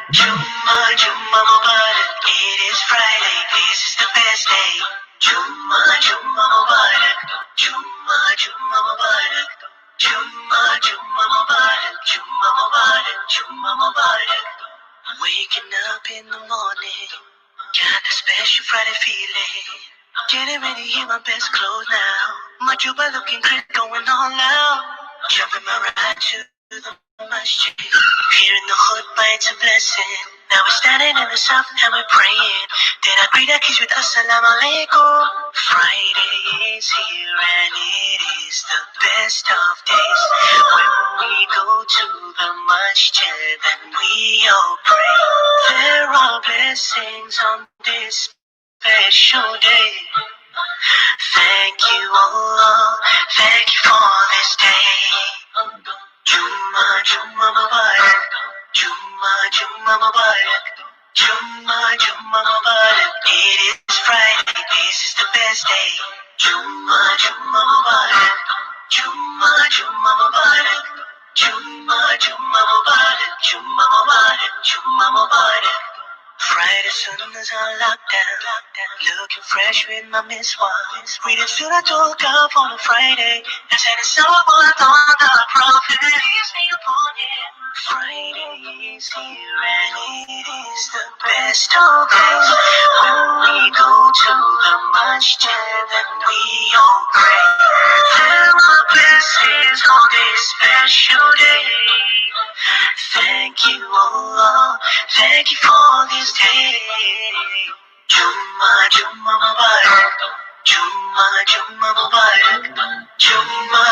Jumma Mubarak, it is Friday, this is the best day. Jumma Mubarak, Jumma Mubarak, Jumma Mubarak, Jumma Mubarak, Jumma Mubarak. Waking up in the morning, got a special Friday feeling. Getting ready in my best clothes now. My juba looking good, going all out. Jumping my ride to the masjid. Here in the hood, but it's a blessing. Now we're standing in the south and we're praying. Then I greet our kids with Assalamu alaikum. Friday is here and it is the best of days. When we go to the masjid and we all pray. There are blessings on this special day. Thank you, Allah. Thank you for this day. Jumma Mubarak. Jumma Mubarak. Jumma Mubarak. It is Friday. This is the best day. Jumma Mubarak. Jumma Mubarak. Jumma Mubarak. Jumma Mubarak. Jumma Mubarak. Friday Sundays on lockdown, looking fresh with my miswas. Reading Surah Al-Kahf on a Friday, and saying Salawat on the Prophet. Peace be upon him. Friday is here and it is the best of days. When we go to the masjid and we all pray. There are blessings on this special day. Thank you, Allah. Thank you for this day. Jumma Mubarak. Jumma Mubarak. Jumma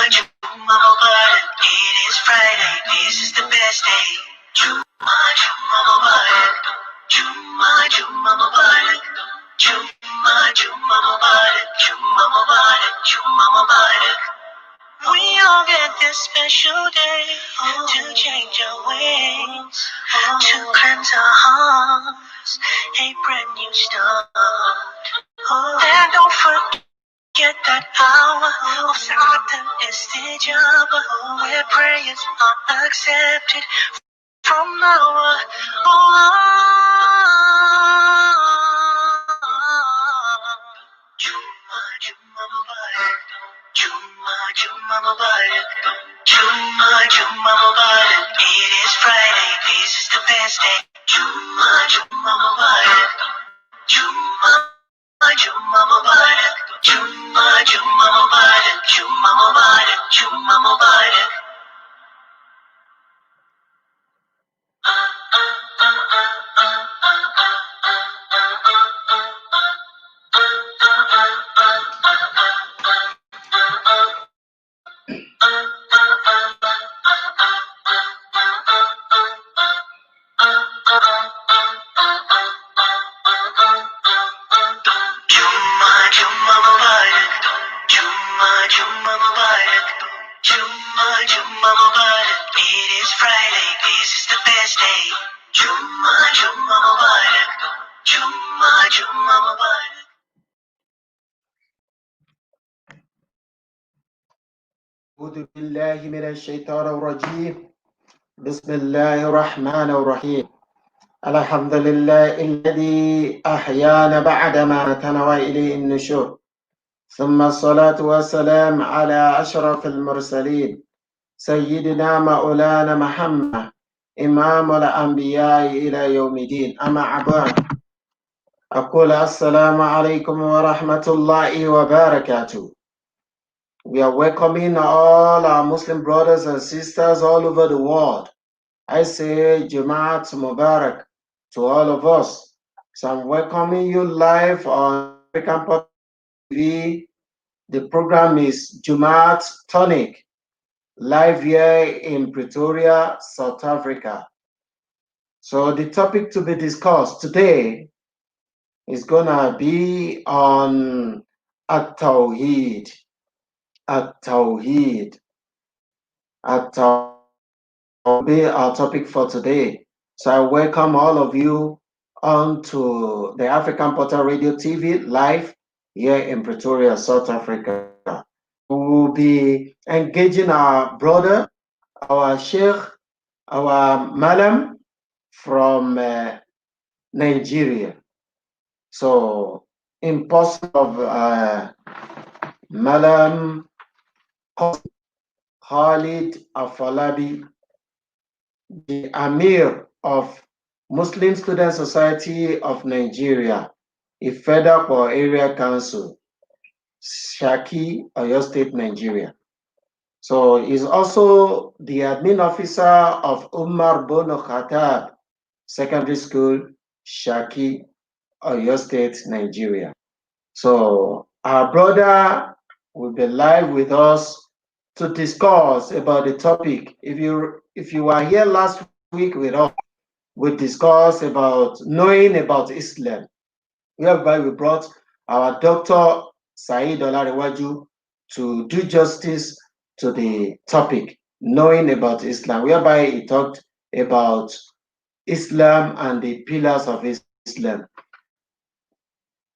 Mubarak. It is Friday. This is the best day. Jumma Mubarak. Jumma Mubarak. Jumma Mubarak. Jumma Mubarak. Jumma Mubarak. We all get this special day to change our ways, to cleanse our hearts, a brand new start. And don't forget that hour of Salat al-Istijaba, where prayers are accepted from our Allah. Jumma Mubarak. Jumma Mubarak. Jumma Mubarak. It is Friday. This is the best day. Jumma Mubarak. Jumma Mubarak. Jumma Mubarak. Jumma Mubarak. Jumma Mubarak. Jumma Mubarak. Jumma Mubarak. Jumma Mubarak. It is Friday. This is the best day. Jumma Mubarak. Jumma Mubarak. أعوذ بالله من الشيطان الرجيم. بسم الله الرحمن الرحيم. الحمد لله الذي أحيانا بعدما تنوى إليه النشور، ثم الصلاة والسلام على أشرف المرسلين سيدنا مولانا محمد إمام الأنبياء إلى يوم الدين. أما بعد، أقول السلام عليكم ورحمة الله وبركاته. We are welcoming all our Muslim brothers and sisters all over the world. I say Jamaat Mubarak to all of us. So I'm welcoming you live on African Pop TV. The program is Jamaat Tonic, live here in Pretoria, South Africa. So the topic to be discussed today is gonna be on TAOHEED. TAOHEED. Will be our topic for today. So I welcome all of you onto the African Portal Radio TV live here in Pretoria, South Africa. We will be engaging our brother, our Sheikh, our MALLAM from Nigeria. So, in person of MALLAM KHALID AFOLABI, the AMIR of Muslim Student Society of Nigeria, IFEDAPO Area Council, SAKI, Oyo State, Nigeria. So he's also the admin officer of Umar Bono Khattab Secondary School, Shaki, Oyo State, Nigeria. So our brother will be live with us to discuss about the topic. If you were here last week with us, we discussed about knowing about Islam, whereby we brought our Dr. Saeed Olarewaju to do justice to the topic, knowing about Islam, whereby he talked about Islam and the pillars of Islam.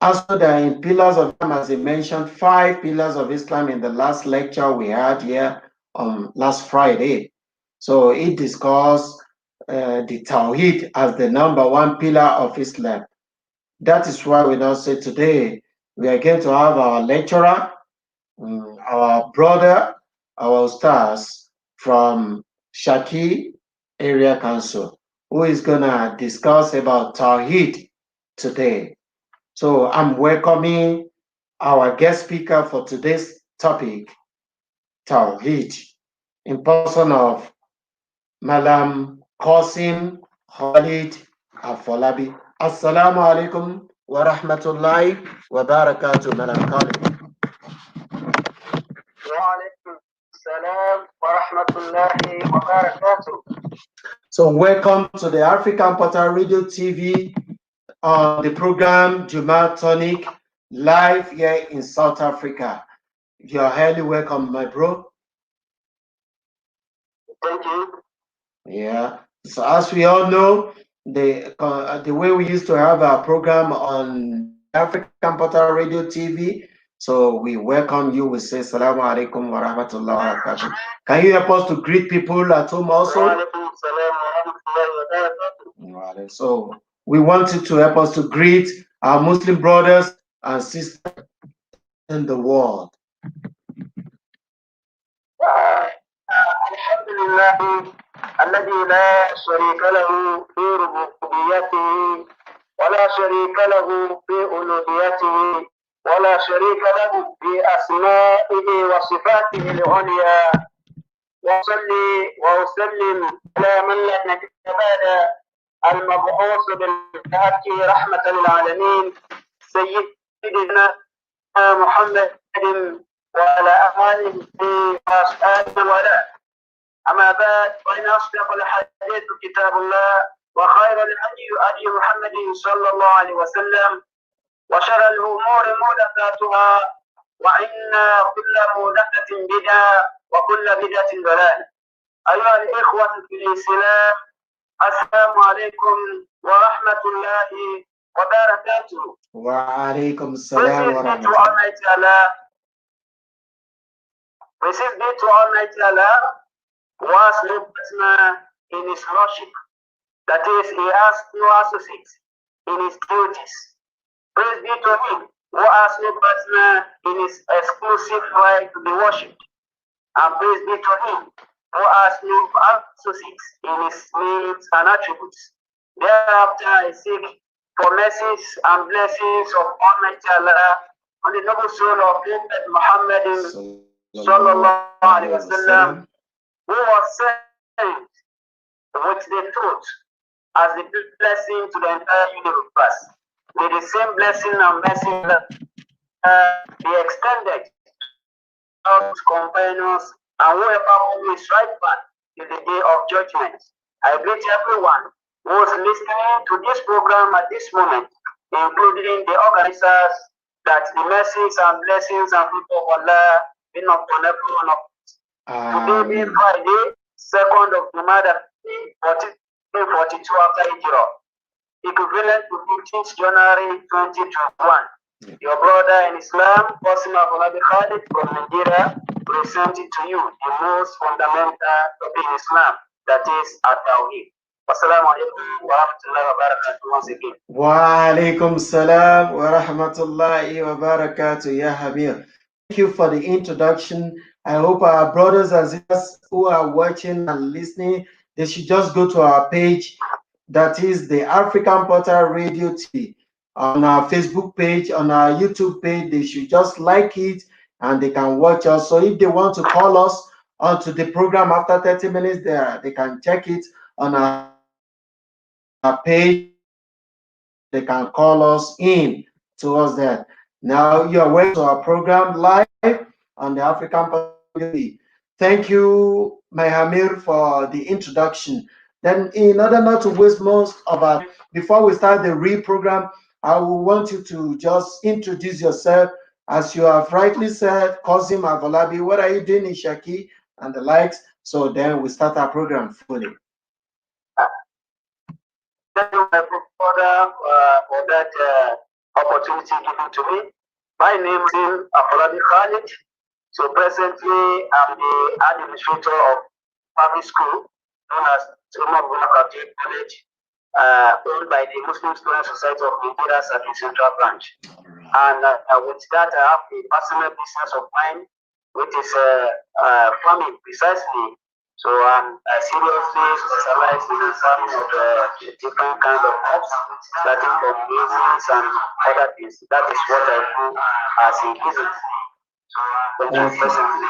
Also, there are pillars of Islam, as I mentioned, 5 pillars of Islam in the last lecture we had here on last Friday. So he discussed the TAOHEED as the #1 pillar of Islam. That is why we now say today we are going to have our lecturer, our brother, our stars from Shaki Area Council, who is going to discuss about TAOHEED today. So I'm welcoming our guest speaker for today's topic, TAOHEED, in person of MALLAM QASIM KHALID AFOLABI. Assalamu alaikum wa rahmatullahi wa barakatuh, MALLAM KHALID. Wa alaikum salam wa rahmatullahi wa barakatuh. So welcome to the African Portal Radio TV on the program Tonic, live here in South Africa. You are highly welcome, my bro. Thank you. Yeah. So as we all know, the way we used to have our program on African Portal Radio TV. So we welcome you. We say Assalamu alaikum wa rahmatullahi wa barakatuh. Can you help us to greet people at home also? Wa alaikum salam wa rahmatullahi wa barakatuh. So we want you to help us to greet our Muslim brothers and sisters in the world. Alhamdulillah, الذي لا شريك له في ربوبيته ولا شريك له في ألوهيته ولا شريك له في أسمائه وصفاته العليا وصلي وأسلم على من لا نبي بعد المبعوث بالحق رحمة للعالمين سيدنا محمد وعلى آله وأصحابه وله. أما بعد فإن أصدق الحديث كتاب الله وخير الهدي هدي محمد صلى الله عليه وسلم وشر الأمور محدثاتها وإن كل محدثة بدعة وكل بدعة ضلالة. أيها الإخوة في الإسلام السلام عليكم ورحمة الله وبركاته. وعليكم السلام ورحمة الله. Praise be to Almighty Allah, who has no partner in his lordship. That is, he has no associates in his duties. Praise be to him, who has no partner in his exclusive right to be worshipped. And praise be to him, who has no associates in his names and attributes. Thereafter, I seek for mercies and blessings of Almighty Allah on the noble soul of Prophet Muhammad sallallahu alaihi wasallam, who was sent with the truth as the blessing to the entire universe. May the same blessing and mercy be extended to his companions and whoever who is right path till the day of judgment. I greet everyone who is listening to this program at this moment, including the organizers, that the mercies and blessings and people of Allah be not on everyone of us. Today being Friday, 2nd of Jumada 1442 after Hijrah, equivalent to 15th January 2021. Your brother in Islam, QASIM KHALID from Nigeria, presenting to you the most fundamental topic in Islam, that is TAOHEED. Assalamu alaikum wa rahmatullahi wa barakatuh once again. Wa alaikum salam wa rahmatullahi wa barakatuh, ya Amir. Thank you for the introduction. I hope our brothers and sisters who are watching and listening, they should just go to our page, that is the African Portal Radio TV, on our Facebook page, on our YouTube page. They should just like it and they can watch us. So if they want to call us onto the program after 30 minutes, they can check it on our page. They can call us in towards that. Now you are welcome to our program live on the African Portal. Thank you, my Amir, for the introduction. Then, in order not to waste most of our time, before we start the real program, I will want you to just introduce yourself. As you have rightly said, QASIM, AFOLABI, what are you doing in SAKI and the likes? So then we start our program fully. Thank you, my brother, for that opportunity given to me. My name is AFOLABI KHALID. So presently, I'm the administrator of public school known as Mubeenat College, owned by the Muslim Student Society of Nigeria, SAKI Central Branch. And with that, I have a personal business of mine, which is farming precisely. So I'm seriously specialized in the farming of different kinds of crops, starting from beans and other things. That is what I do as a business.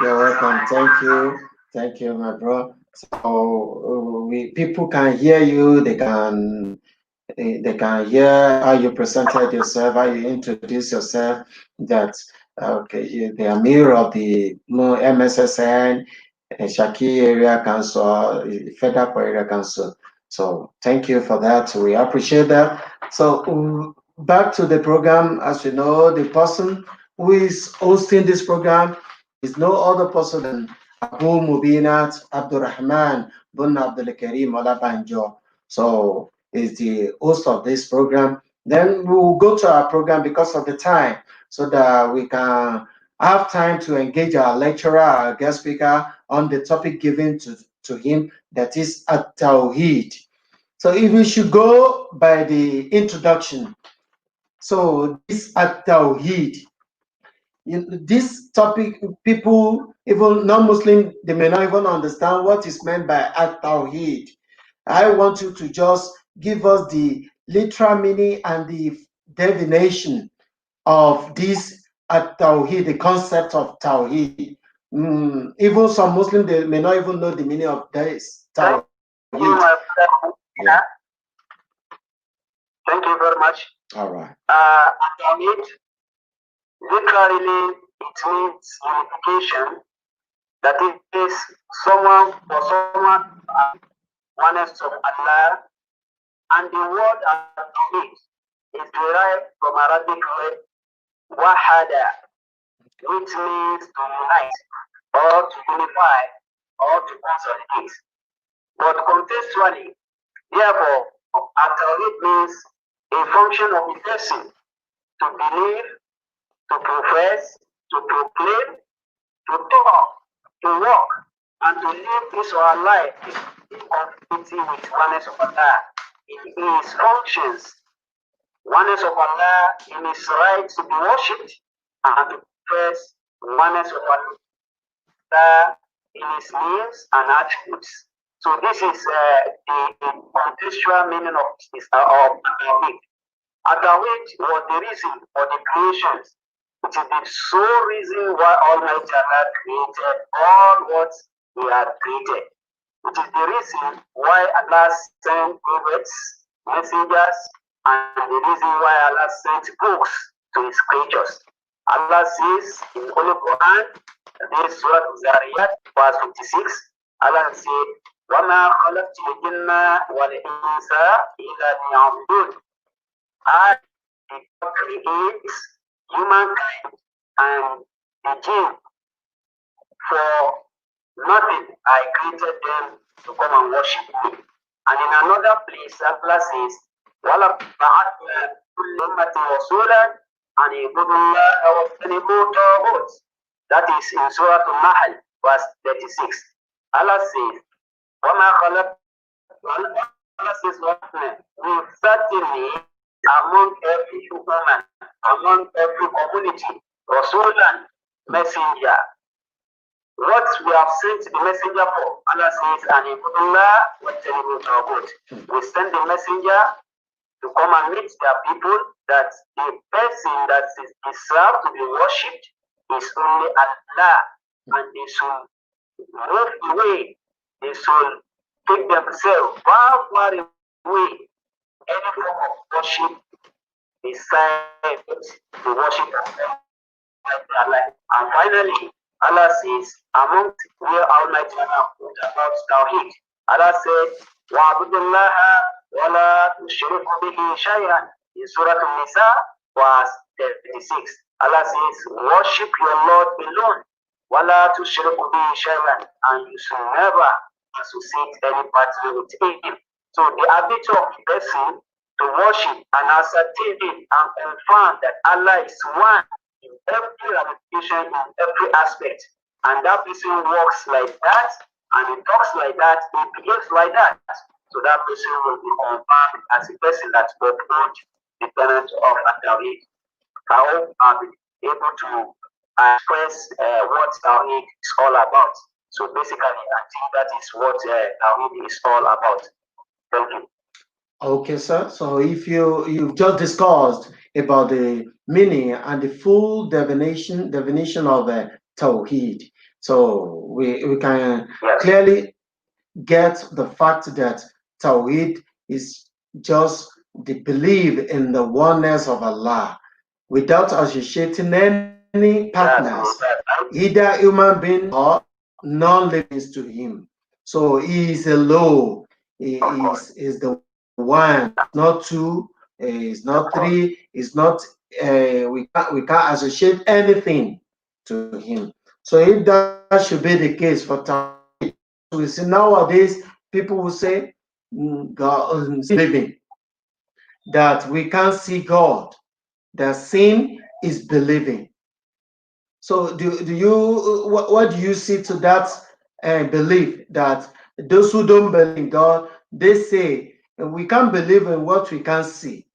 You're welcome. Thank you, my bro. So people can hear you. They can hear how you presented yourself, how you introduce yourself. That okay, the Amir of the MSSN, SAKI Area Council, FEDAPO Area Council. So thank you for that. We appreciate that. So back to the program. As you know, the person who is hosting this program is no other person than Abu Mubeenat Abdurrahman bin Abdul Karim Olabanjo. So is the host of this program. Then we will go to our program because of the time, so that we can have time to engage our lecturer, our guest speaker, on the topic given to him, that is at-Tawheed. So if we should go by the introduction, so this at-Tawheed, this topic, people, even non-Muslim, they may not even understand what is meant by at-Tawheed. I want you to just give us the literal meaning and the definition of this at-Tawheed, the concept of Tawheed. Even some Muslims, they may not even know the meaning of this Tawheed. Yeah. Thank you very much. All right. Tawheed, literally, it means unification. That is someone or someone oneness of Allah, and the word Tawheed is derived from Arabic word wahada, which means to unite or to unify or to consolidate. But contextually, therefore, Tawheed means a function of a person to believe, to profess, to proclaim, to talk, to walk, and to live his or her life in conformity with oneness of Allah in his functions, oneness of Allah in his right to be worshipped, and to profess oneness of Allah in his names and attributes. So this is the contextual meaning of this Tawheed. Tawheed was the reason for the creations. It is the sole reason why Almighty Allah created all what He had created. It is the reason why Allah sent prophets, messengers, and the reason why Allah sent books to His creatures. Allah says in the Holy Quran, this Surah Zariyat, verse 56, Allah said, وَمَا خَلَقْتُ الْجِنَّ وَالْإِنسَ إِلَّا لِيَعْبُدُونِ. I did not create humankind and the jinn for nothing. I created them to come and worship me. And in another place, Allah says, وَلَقَدْ بَعَثْنَا كُلَّ أُمَّةٍ رَسُولًا أَنِ اعْبُدُوا اللَّهَ وَاجْتَنِبُوا الطَّاغُوتَ. That is in Surah Al-Nahl, verse 36. Allah says, وَمَا خَلَقْتُ Allah says, we certainly among every human, among every community, Rasulan, messenger. What we have sent the messenger for, Allah says, and we send the messenger to come and meet their people that the person that is deserved to be worshipped is only Allah, and they should move away, they should take themselves far, far away any form of worship besides the worship of them. And finally, Allah says, among where Almighty Allah put about Tawheed, Allah said, وَعْبُدُ اللَّهَ وَلَا تُشْرِكُ بِهِ شَيْئًا in Surah An-Nisa, verse 36. Allah says, worship your Lord alone, وَلَا تُشْرِكُ بِهِ شَيْئًا, and you should never associate any partner with him. So the ability of the person to worship and ascertain and confirm that Allah is one in every ramification, in every aspect, and that person walks like that, and he talks like that, he behaves like that. So that person will be confirmed as a person that upholds the tenet of Tawheed. I hope I'll be able to express what Tawheed is all about. So basically, I think that is what Tawheed is all about. Thank you. Okay, sir. So if you've just discussed about the meaning and the full definition of Tawheed, so we can clearly get the fact that Tawheed is just the belief in the oneness of Allah without associating any partners, either human being or non-living to him. So he is alone. He is the one, not two, it's not three, it's not we can't associate anything to him. So if that should be the case for Tawheed, we see nowadays people will say God is living, that we can't see God, that sin is believing. So do you what do you see to that belief that those who don't believe in God, they say we can't believe in what we can't see,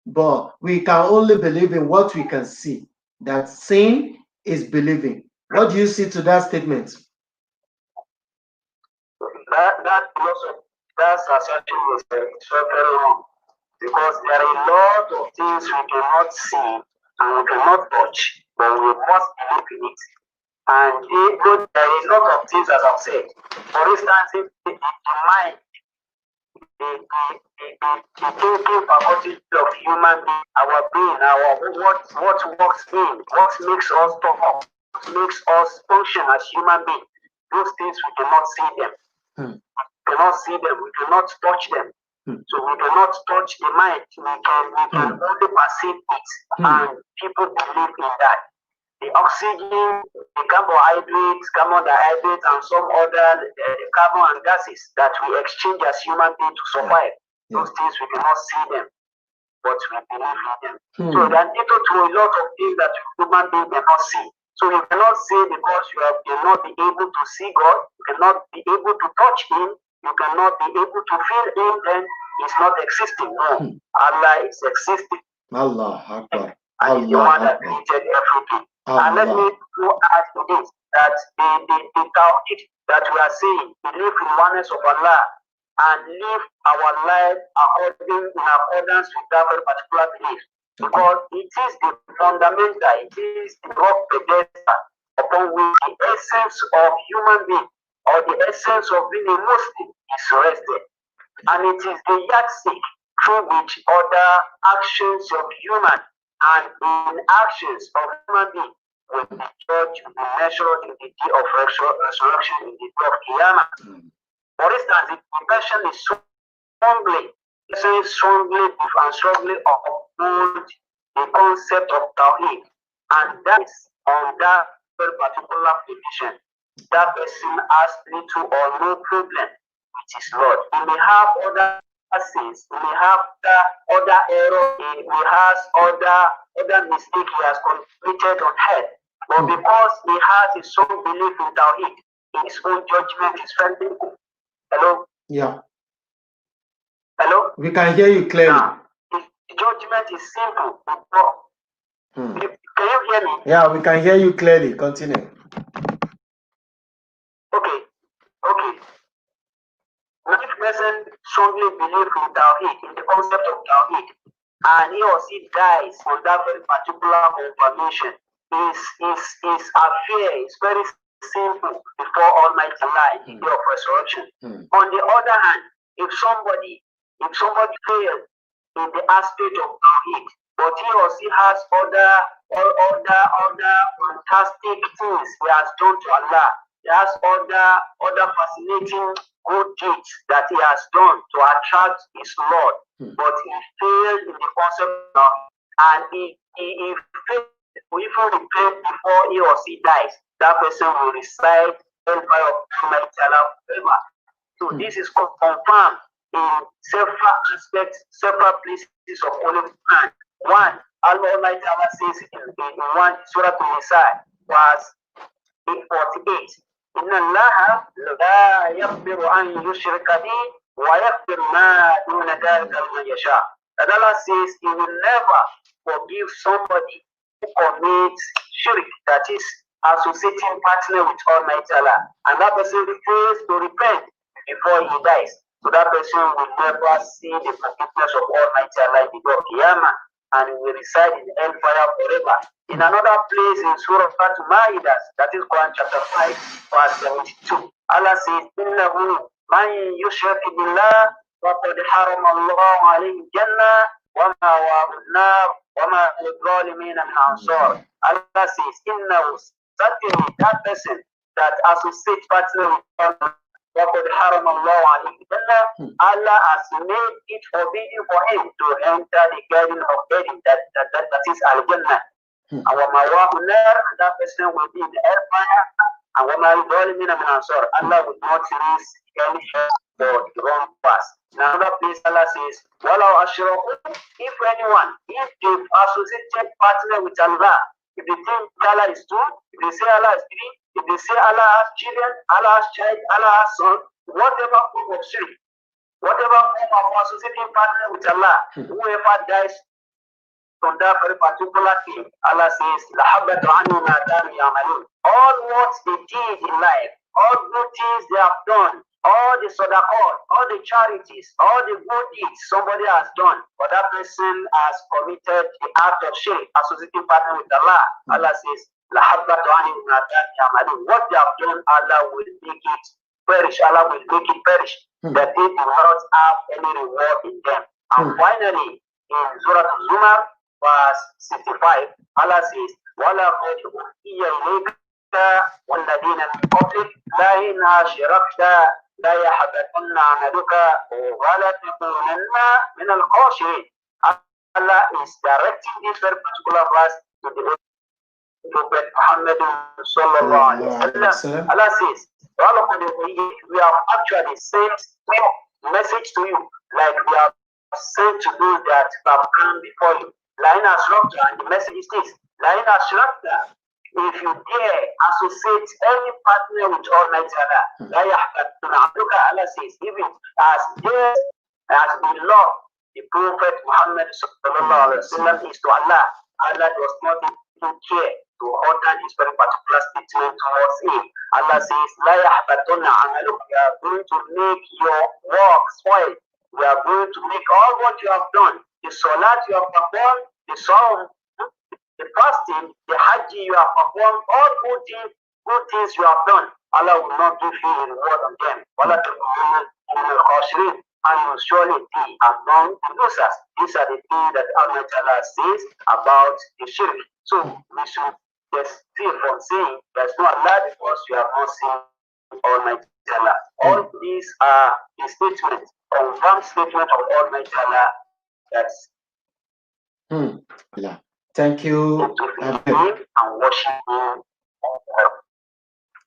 but we can only believe in what we can see, that sin is believing. What do you see to that statement? That assertion is very wrong, because there are a lot of things we cannot see and we cannot touch, but we must believe in it. And there is a lot of things, as I've said. For instance, in the mind, the thinking faculty of human being, our brain, what works in, what makes us talk, what makes us function as human beings, those things we cannot see them. We cannot see them, we cannot touch them. So we cannot touch the mind, we can only perceive it, and people believe in that. The oxygen, the carbohydrates, carbon dioxide, and some other carbon and gases that we exchange as human beings to survive. Those things we cannot see them, but we believe in them. So they are entitled to a lot of things that human beings cannot see. So you cannot say because you cannot be able to see God, you cannot be able to touch Him, you cannot be able to feel Him, then He's not existing. No, Allah is existing. Allah Akbar. And He's the one that created everything. And let me add to this, that the Tawheed that we are saying, believe in oneness of Allah and live our life in accordance with that particular belief. Because it is the fundamental, it is the rock pedestal upon which the essence of human being or the essence of being a Muslim is rested. And it is the yardstick through which other actions of human and inactions of human being will be judged, will be measured in the day of resurrection, in the day of Qiyamah. For instance, the person is strongly uphold the concept of Tawheed, and that is on that particular position. That person has little or no problem with his Lord. He may have other sins, he may have other errors, he may have other mistakes he has committed on earth. But because he has a strong belief in Tawheed, his own judgment is very simple. Hello? Yeah. We can hear you clearly. Now, the judgment is simple. Can you hear me? Yeah, we can hear you clearly. Continue. Okay. If person strongly believes in TAOHEED, in the concept of TAOHEED, and he or she dies on that very particular confirmation, his affair is very simple before Almighty Allah in the day of resurrection. On the other hand, if somebody fails in the aspect of TAOHEED, but he or she has other fantastic things he has done to Allah, he has other fascinating good deeds that he has done to attract his Lord, but he failed in the concept of, and he failed even repent before he or she dies, that person will recite hellfire of Almighty Allah forever. So this is confirmed in several aspects, several places of Holy Quran. One, Almighty Allah says in one Surah An-Nisa, verse 848, إن الله لا يغفر أن يشرك به ويغفر ما دون ذلك لمن يشاء. And Allah says He will never forgive somebody who commits shirk, that is associating partner with Almighty Allah, and that person fails to repent before he dies. So that person will never see the forgiveness of Almighty Allah in the day of Qiyamah, and will reside in hellfire forever. In another place in Surah Al-Ma'idah, that is Quran chapter 5, verse 72, Allah says, إِنَّهُ مَنْ يُشْرِكْ بِاللَّهِ وَقَدْ حَرَمَ اللَّهُ عَلَيْهِ الْجَنَّةَ وَمَأْوَاهُ النَّارُ وَمَا لِلظَّالِمِينَ مِنْ أَنصَارٍ. Allah says, إِنَّهُ, certainly that person that associates partner with Allah, وَقَدْ حَرَمَ اللَّهُ عَلَيْهِ الْجَنَّةَ, Allah has made it forbidden for him to enter the garden of Eden, that is Al-Jannah. And وَمَأْوَاهُ النَّارُ, and that person will be in the hellfire. And وَمَا لِلظَّالِمِينَ مِنْ أَنصَارٍ, Allah will not release any help for the wrong path. In another place, Allah says, وَلَوْ أَشْرَكُوا, if anyone, if they associated partner with Allah, if they think Allah is two, if they say Allah is three, if they say Allah has children, Allah has child, Allah has son, whatever form of shirk, whatever form of associating partner with Allah, whoever dies from that very particular thing, Allah says, لَحَبَّةُ عَنْهُ مَا كَانُوا يَعْمَلُونَ. All what they did in life, all good things they have done, all the sadaqah, all the charities, all the good deeds somebody has done, but that person has committed the act of shirk, associating partner with Allah. Allah says, لَحَبَّةُ عَنْهُ مَا كَانُوا يَعْمَلُونَ. What they have done, Allah will make it perish. Allah will make it perish, that they do not have any reward in them. And finally, in Surah Al-Zumar, verse 65, Allah says, وَلَقَدْ أُوحِيَ إِلَيْكَ وَالَّذِينَ مِنْ قَبْلِكَ لَئِنْ أَشْرَكْتَ لَيَحْبَطَنَّ عَمَلُكَ وَلَتَكُونَنَّ مِنَ الْخَاسِرِينَ. Allah is directing this very particular verse to the Prophet Muhammad sallallahu alaihi wasallam. Allah says, we have actually sent message to you, like we have sent to those that have come before you. Lain Ashrakta, and the message is this: Lain Ashrakta, if you dare associate any partner with Almighty Allah, Allah says, even as dear as the Lord, the Prophet Muhammad sallallahu alaihi wasallam is to Allah, Allah does not even care to utter this very particular statement towards him. Allah says, La yahbatunna amaluk, we are going to make your work spoil. We are going to make all what you have done, the salat you have performed, the song, the fasting, the hajj you have performed, all good things you have done, Allah will not give you a reward on them. And you will surely be among the losers. These are the things that Allah says about the shirk. So we should refrain from saying there's no Allah because you have not seen Almighty Allah. All these are the statements, confirmed statement of Almighty Allah. That's Thank you. And worship Him.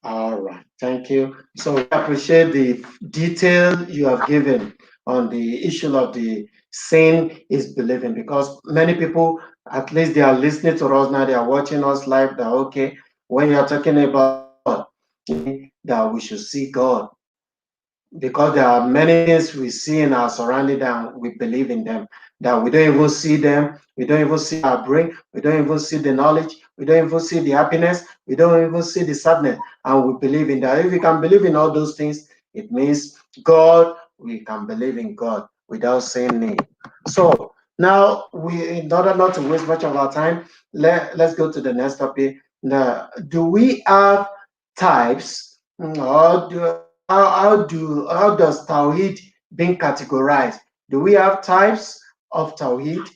All right, thank you. So we appreciate the detail you have given on the issue of the sin is believing, because many people, at least they are listening to us now, they are watching us live, that okay, when you are talking about that we should see God, because there are many things we see in our surrounding and we believe in them, that we don't even see them, we don't even see our brain, we don't even see the knowledge, we don't even see the happiness, we don't even see the sadness, and we believe in that. If we can believe in all those things, it means God, we can believe in God without saying need. So now, in order not to waste much of our time, let's go to the next topic. Now, do we have types, or how does Tawheed being categorized? Do we have types of Tawheed?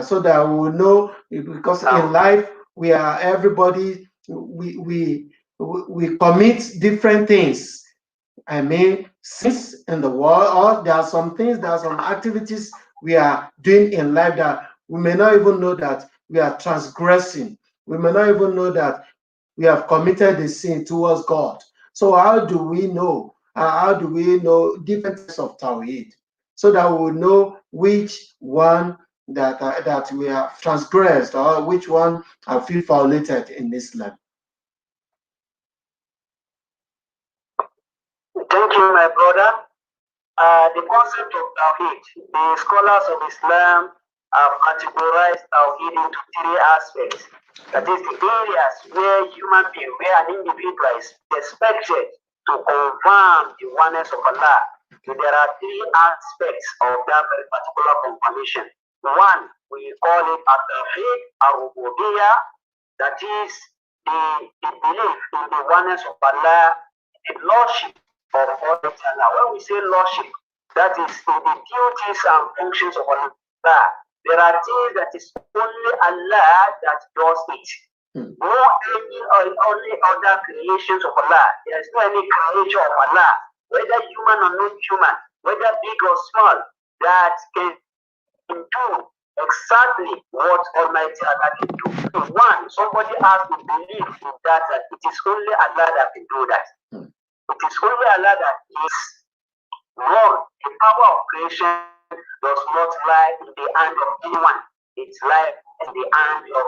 So that we will know, because in life we are everybody, we commit different things. I mean, since in the world, or there are some things, there are some activities we are doing in life that we may not even know that we are transgressing. We may not even know that we have committed the sin towards God. So how do we know? How do we know different types of Tawheed, so that we will know which one that we have transgressed, or which one I feel violated in Islam? Thank you, my brother. The concept of Tawheed, the scholars of Islam have categorized Tawheed into three aspects. That is, the areas where human being, where an individual is expected to confirm the oneness of Allah. So there are three aspects of that very particular confirmation. One, we call it At-Tawheed Ar-Rububiyyah, that is the belief in the oneness of Allah, the lordship of Allah. When we say lordship, that is in the duties and functions of Allah. There are things that is only Allah that does it. No only other creations of Allah. There is no any creature of Allah, whether human or non-human, whether big or small, that can do exactly what Almighty Allah can do. One, somebody has to believe in that it is only Allah that can do that. It is only Allah that is one. The power of creation does not lie in the hand of anyone. It lies in the hand of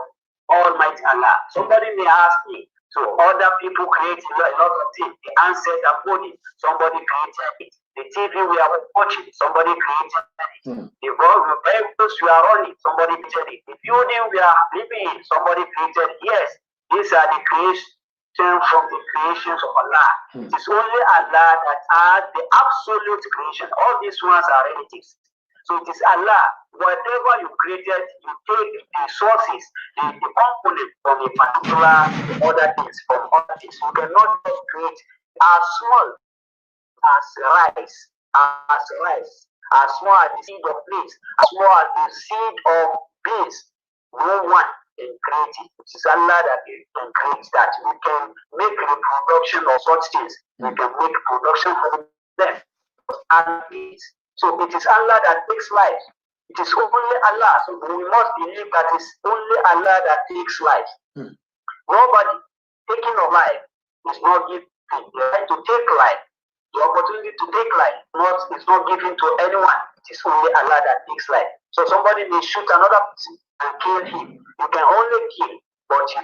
Almighty Allah. Somebody may ask me, so other people create a lot of things. The answers are body, somebody created it. The TV we are watching, somebody created it. The vehicles we are running, somebody created it. The building we are living in, somebody created it. Yes, these are the creations from the creations of Allah. It is only Allah that has the absolute creation. All these ones are relatives. So it is Allah. Whatever you created, you take the sources, the component from a particular other things, from other things. You cannot just create as small as rice, as small as the seed of maize, as small as the seed of beans. No one can create it. It is Allah that can create that. We can make reproduction of such things. We can make production for them. So it is Allah that takes life. It is only Allah. So we must believe that it's only Allah that takes life. Nobody taking of life is not given the right to take life. The opportunity to take life is not given to anyone. It is only Allah that takes life. So somebody may shoot another person and kill him. You can only kill, but you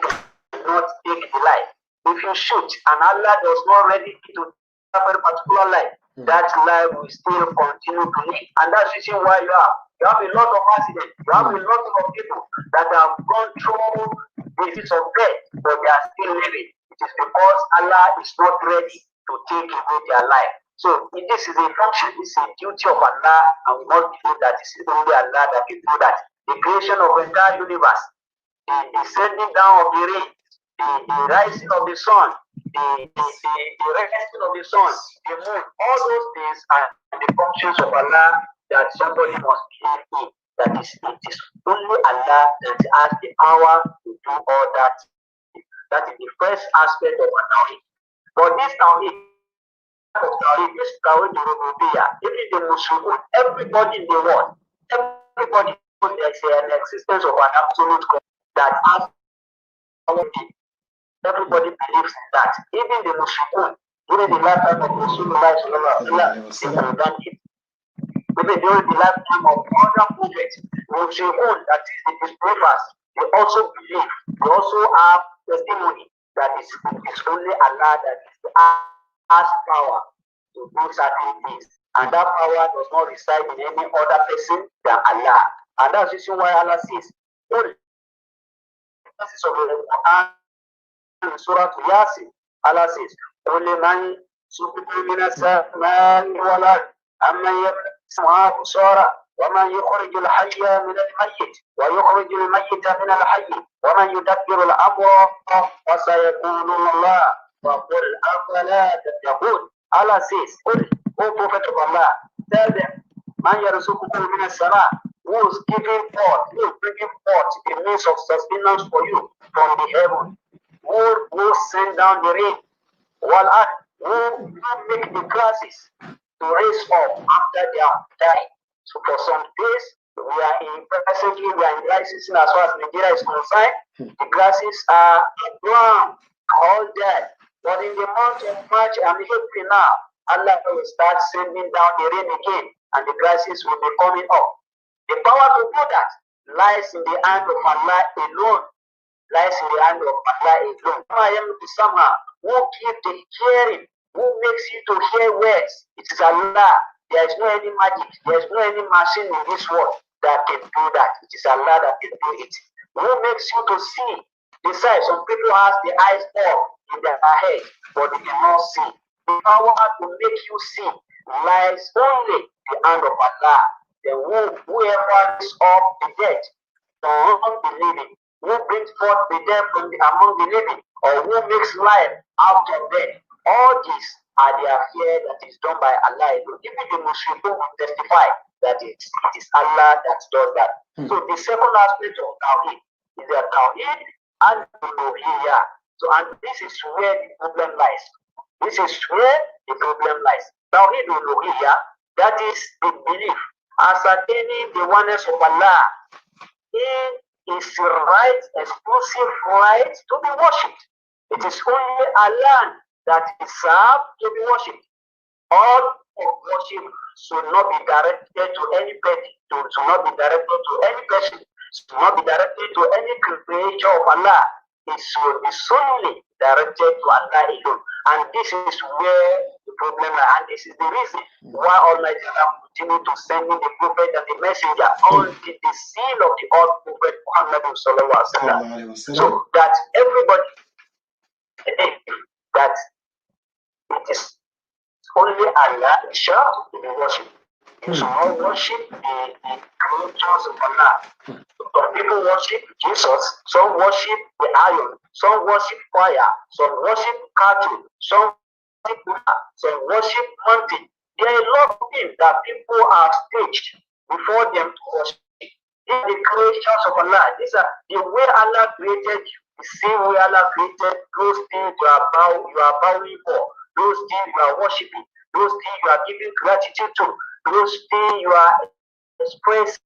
cannot take the life. If you shoot and Allah does not ready to take a particular life, that life will still continue to live. And that's the reason why you have a lot of accidents. You have a lot of people that have gone through disease of death, but they are still living. It is because Allah is not ready to take away their life. So this is a function, this is a duty of Allah, and we must believe that it is only Allah that can do that. The creation of the entire universe, the sending down of the rain, the rising of the sun, the resting of the sun, the moon, all those things are the functions of Allah that somebody must believe in. That is, it is only Allah that has the power to do all that. That is the first aspect of our Tawheed. But this Tawheed, this Tawheed Rububiyyah, even the Muslims, everybody in the world, everybody, there's an existence of an absolute God that has power. Everybody believes in that. Even the Muslims, during the lifetime of Rasulullah, they condemned it. Even during the lifetime of other prophets, Muslims, that is the disbelievers, they also believe, they also have testimony that it is only Allah that has power to do certain things. And that power does not reside in any other person than Allah. And that's the reason why Allah says, in Surah Yasin, Allah says, only man من السماء والأرض أمن يملك السماء أبصارا ومن يخرج الحي من الميت ويخرج الميت من الحي ومن يدبر الأمر فسيقولون الله وقل أفلا تتقون. Allah says, O Prophet of Allah, tell them, man yarzuqukum min as-sama, who is giving forth, who is bringing forth the means of sustenance for you from the heaven, who send down the rain, who make the grasses to raise up after they have died. So for some days, presently we are in dry season as far as Nigeria is concerned. The grasses are brown, all dead. But in the month of March and April now, Allah will start sending down the rain again, and the grasses will be coming up. The power to do that lies in the hand of Allah alone. Lies in the hand of Allah alone. I am somehow who gives the hearing, who makes you to hear words. It is Allah. There is no any magic. There is no any machine in this world that can do that. It is Allah that can do it. Who makes you to see the sight? Some people have the eyes up in their head, but they cannot see. The power to make you see lies only in the hand of Allah. Then whoever is up the dead from the living, who brings forth the dead from among the living, or who makes life out of death, all these are the affair that is done by Allah. Even the Muslim will testify that it is Allah that does that. So the second aspect of Tawheed is the Tawheed and Uluhiyya. So, and this is where the problem lies. This is where the problem lies. Tawheed Uluhiyya, that is the belief, ascertaining the oneness of Allah in his right, exclusive right to be worshipped. It is only Allah that is served to be worshipped. All of worship should not be directed to any person, should not be directed to any person, should not be directed to any creature of Allah. It should be solely directed to Allah alone. And this is where the problem is, and this is the reason why Almighty Allah continue to send in the prophet and the messenger on the seal of the old prophet Muhammad sallallahu alaihi wasallam, so that everybody that it is only Allah shall be worshipped. You should not worship the creatures of Allah. Some people worship Jesus, some worship the iron, some worship fire, some worship cattle, some worship water, some worship mountain. There are a lot of things that people are staged before them to worship. These are the creatures of Allah. These are the way Allah created you. The same way Allah created those things you are bowing for, those things you are worshiping, those things you are giving gratitude to, those things you are expressing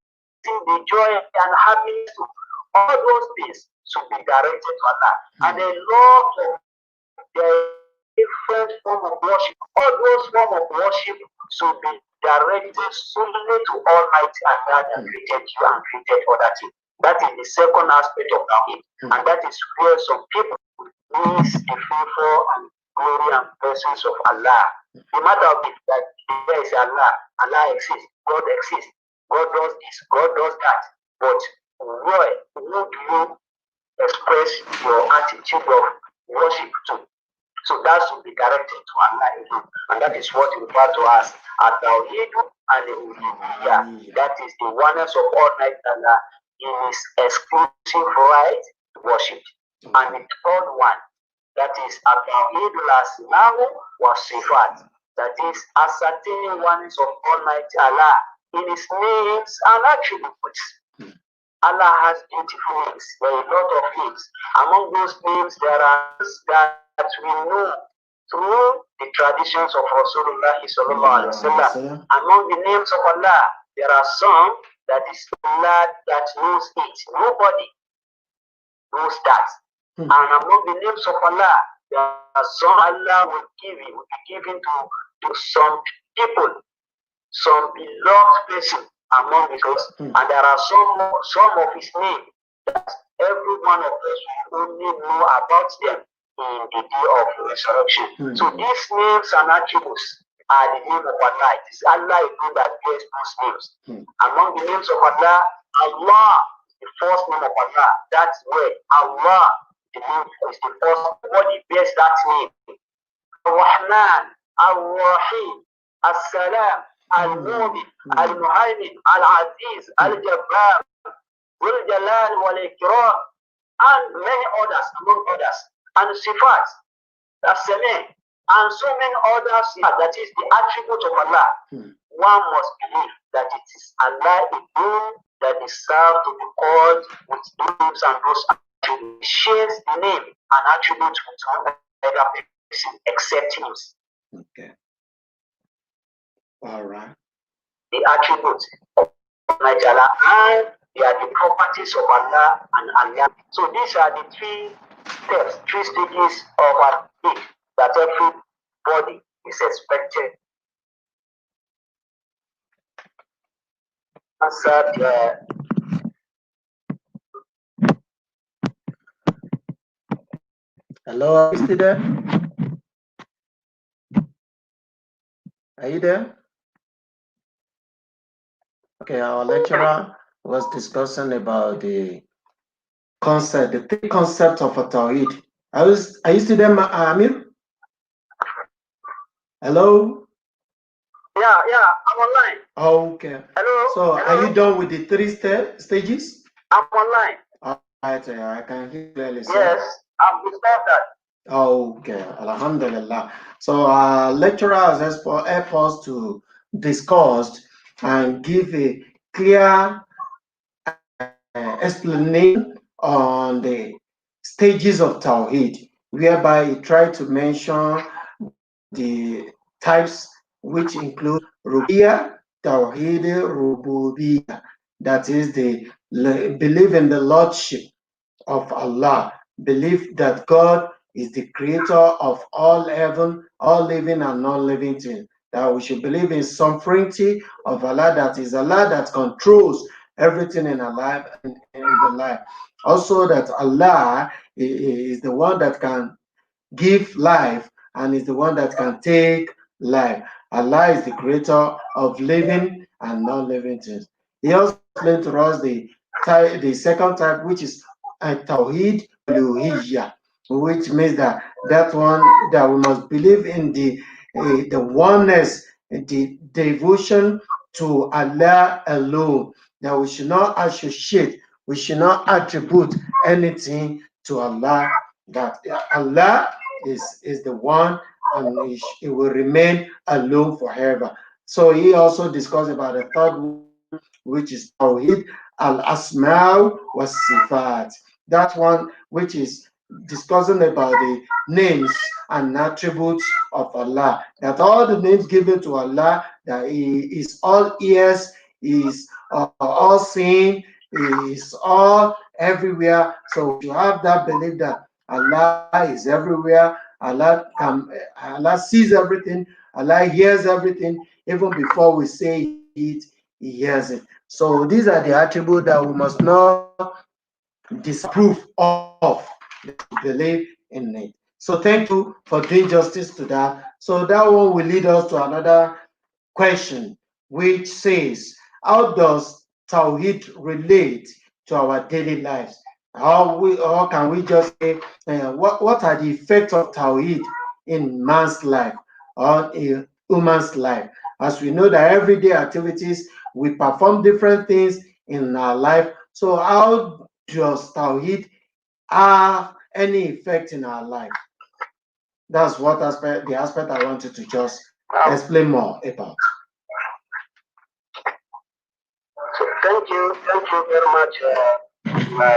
the joy and happiness to. All those things should be directed to Allah. And a lot of the different form of worship, all those forms of worship should be directed solely to Almighty Allah that created you and created other things. That is the second aspect of Tawheed. And that is where some people miss the favor and glory and presence of Allah. The matter of it that there is Allah, Allah exists, God exists, God does this, God does that. But why would you express your attitude of worship to? So that should be directed to Allah. And that is what we refer to as At-Tawheed and Uluhiyya. That is the oneness of Almighty Allah in his exclusive right to worship. And the third one, that is At-Tawheed al-Asma'u wa Sifat. That is ascertaining oneness of Almighty Allah in his names and attributes. Allah has beautiful names. There are a lot of names. Among those names, there are that we know through the traditions of Rasulullah sallallahu alaihi wasallam. Among the names of Allah, there are some that is Allah that knows it. Nobody knows that. And among the names of Allah, there are some Allah will be given to some people, some beloved person among us, and there are some of his name that every one of us will only know about them in the day of resurrection. So these names and attributes, are the name of Allah. It is Allah alone that bears those names. Among the names of Allah, Allah is the first name of Allah. That's where Allah the name is the first body bears that name. Ar-Rahman, Ar-Rahim, As-Salam, Al-Mu'min, Al-Muhaymin, Al-Aziz, Al-Jabbar, Zul-Jalal wal-Ikram, and many others, among others, and Sifat, As-Sami, and so many others. That is the attribute of Allah. One must believe that it is Allah alone that deserves to be called with names and those attributes. He shares the name and attribute with no other person except him. Okay. All right. The attributes of Allah and they are the properties of Allah and Allah. So these are the three steps, three stages of our faith that everybody is expected. Answered. Hello, are you still there? Are you there? Okay, our lecturer was discussing about the concept, the three concepts of a Tawheed. Are you still there, Amir? Hello? Yeah, I'm online. Okay. Hello? So, Hello? are you done with the three stages? I'm online. All right, I can hear clearly, sir. Yes, I'm with that. Okay, Alhamdulillah. So, our lecturer has helped us to discuss and give a clear explanation on the stages of Tawheed, whereby he tried to mention the types, which include Rubiya, Tawheed, Rububiya. That is the belief in the Lordship of Allah, belief that God is the creator of all heaven, all living and non-living things. That we should believe in sovereignty of Allah, that is Allah that controls everything in our life and in the life. Also that Allah is the one that can give life and is the one that can take life. Allah is the creator of living and non-living things. He also explained to us the second type, which is Tawheed Uluhiyya, which means that one that we must believe in the oneness, the devotion to Allah alone, that we should not associate, we should not attribute anything to Allah, that Allah is the one and it will remain alone forever. So he also discussed about the third one, which is Tawheed al-Asma' wa Sifat. That one which is discussing about the names and attributes of Allah. That all the names given to Allah, that He is all ears, is all seeing, is all everywhere. So you have that belief that Allah is everywhere. Allah sees everything. Allah hears everything. Even before we say it, He hears it. So these are the attributes that we must not disapprove of, believe in it. So thank you for doing justice to that. So that one will lead us to another question, which says, how does Tawheed relate to our daily lives? How can we just say, what are the effects of Tawheed in man's life or a woman's life? As we know that everyday activities, we perform different things in our life. So how does Tawheed have any effect in our life? That's what the aspect I wanted to just explain more about. So thank you very much, my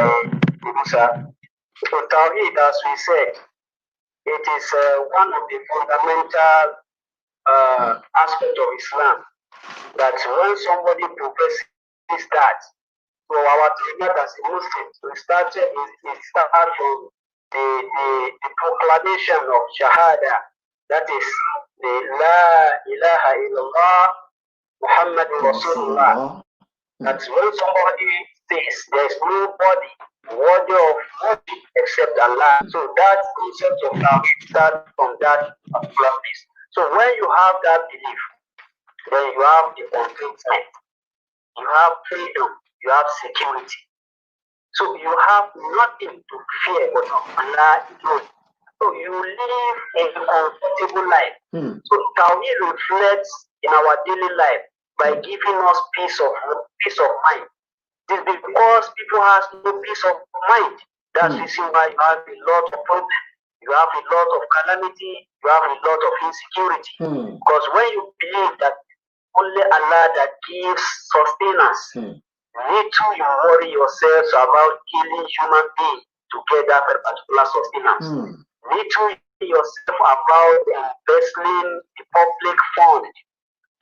producer. So Tawheed, as we said, it is one of the fundamental aspects of Islam. That when somebody professes that, so our Tawheed as a Muslim, we start from the proclamation of Shahada, that is the La ilaha illallah Muhammadur Rasulullah. That when somebody says there is nobody worthy of worship except Allah, so that concept of Tawheed starts from that place. So when you have that belief, then you have the contentment, you have freedom, you have security. So you have nothing to fear but Allah alone. So you live a comfortable life. So Tawheed reflects in our daily life by giving us peace of mind. It is because people have no peace of mind. That's the reason why you have a lot of problems. You have a lot of calamity. You have a lot of insecurity. Because when you believe that only Allah that gives sustenance, little you worry yourselves about killing human beings to get that particular sustenance. Little yourself about embezzling the public fund.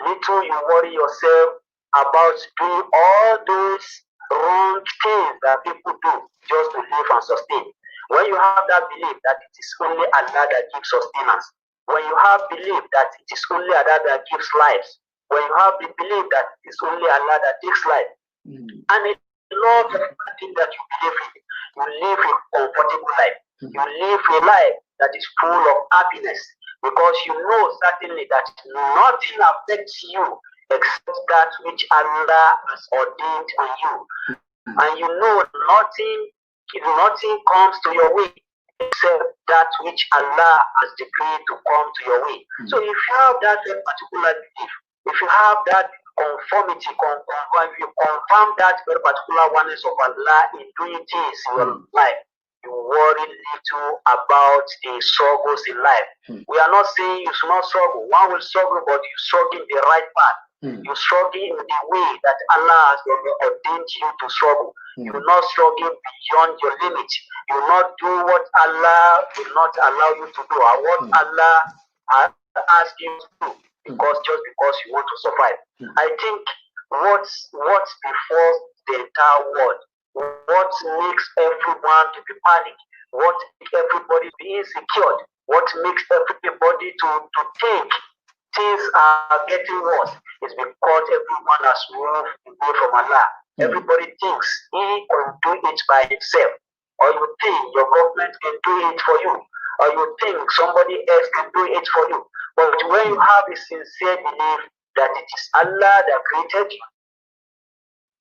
Little you worry yourself about doing all those wrong things that people do just to live and sustain. When you have that belief that it is only Allah that gives sustenance, when you have belief that it is only Allah that gives lives, when you have the belief that it is only Allah that takes life, and a lot of things that you believe in, you live a comfortable life. You live a life that is full of happiness because you know certainly that nothing affects you except that which Allah has ordained on you. And you know nothing comes to your way except that which Allah has decreed to come to your way. So if you have that particular belief, if you have that conformity, if you confirm that very particular oneness of Allah in doing things in your life, you worry little about the struggles in life. We are not saying you should not struggle. One will struggle, but you struggle in the right path. You struggle in the way that Allah has ordained you to struggle. You will not struggle beyond your limit. You will not do what Allah will not allow you to do, or what Allah has asked you to do, just because you want to survive. I think what's before the entire world, what makes everyone to be panicked, what makes everybody to be insecure, what makes everybody to think things are getting worse is because everyone has moved away from Allah. Everybody thinks he can do it by himself, or you think your government can do it for you, or you think somebody else can do it for you. But when you have a sincere belief that it is Allah that created you,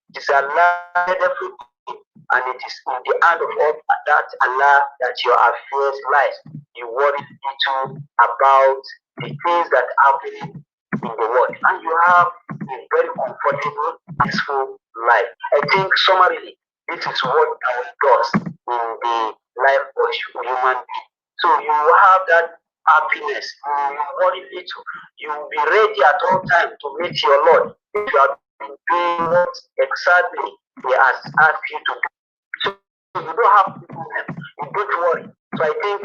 it is Allah that everything, and it is in the hand of all that Allah that your affairs lies, you worry little about the things that happen in the world, and you have a very comfortable, peaceful life. I think summarily, this is what God does in the life of human being. So you have that happiness, you worry little, you will be ready at all times to meet your Lord if you have been doing what exactly He has asked you to do. So you don't have to problem, you don't worry. So I think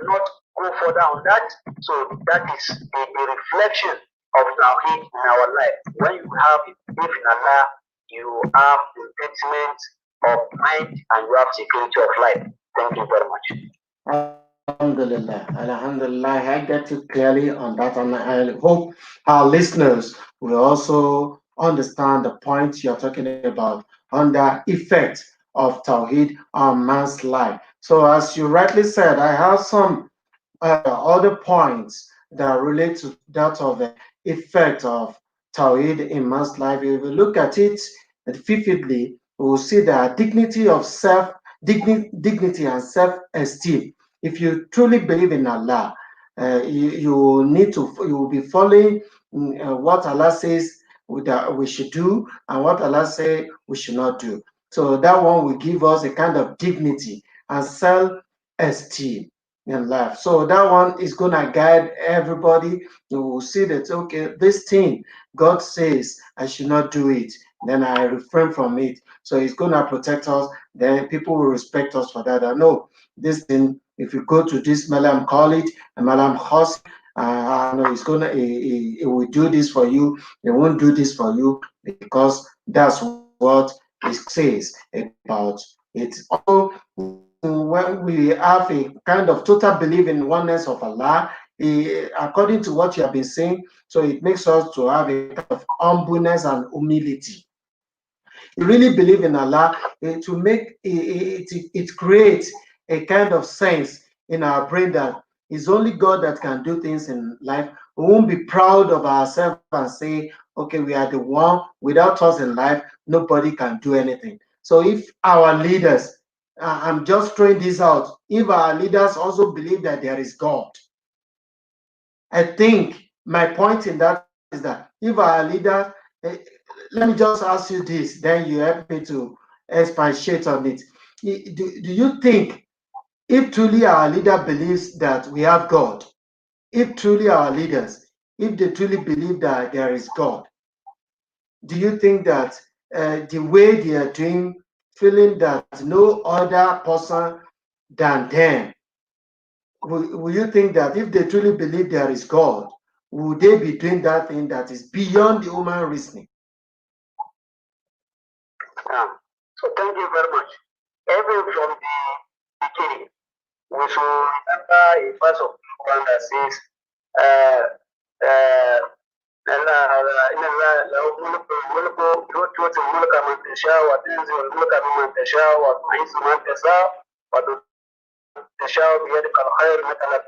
not go further on that. So that is the reflection of Tawheed in our life. When you have belief in Allah, you have contentment of mind and you have security of life. Thank you very much. Alhamdulillah, Alhamdulillah, I get it clearly on that, and I hope our listeners will also understand the point you're talking about on the effect of Tawheed on man's life. So, as you rightly said, I have some other points that relate to that of the effect of Tawheed in man's life. If we look at it vividly, we will see the dignity of dignity and self-esteem. If you truly believe in Allah, you will be following what Allah says that we should do and what Allah says we should not do. So that one will give us a kind of dignity and self-esteem in life. So that one is going to guide everybody. You will see that, okay, this thing God says I should not do it, then I refrain from it. So it's going to protect us. Then people will respect us for that. I know this thing, if you go to this MALLAM KHALID and MALLAM KHASIM, I know it will do this for you. It won't do this for you because that's what it says about it. Also, when we have a kind of total belief in oneness of Allah, according to what you have been saying, so it makes us to have a kind of humbleness and humility. You really believe in Allah, to make it creates a kind of sense in our brain that it's only God that can do things in life. We won't be proud of ourselves and say, okay, we are the one. Without us in life, nobody can do anything. So if our leaders, I'm just throwing this out, if our leaders also believe that there is God, I think my point in that is that if our leaders, let me just ask you this, then you help me to expatiate on it. Do you think if truly our leader believes that we have God, if truly our leaders, if they truly believe that there is God, do you think that the way they are doing, feeling that no other person than them, will you think that if they truly believe there is God, would they be doing that thing that is beyond the human reasoning? So thank you very much. Even from the beginning, we should remember a verse of Quran that says, إن الله له ملك تؤتي الملك من تشاء وتنزع الملك ممن تشاء وتعز من تشاء وتشاء بيدك الخير مثلا.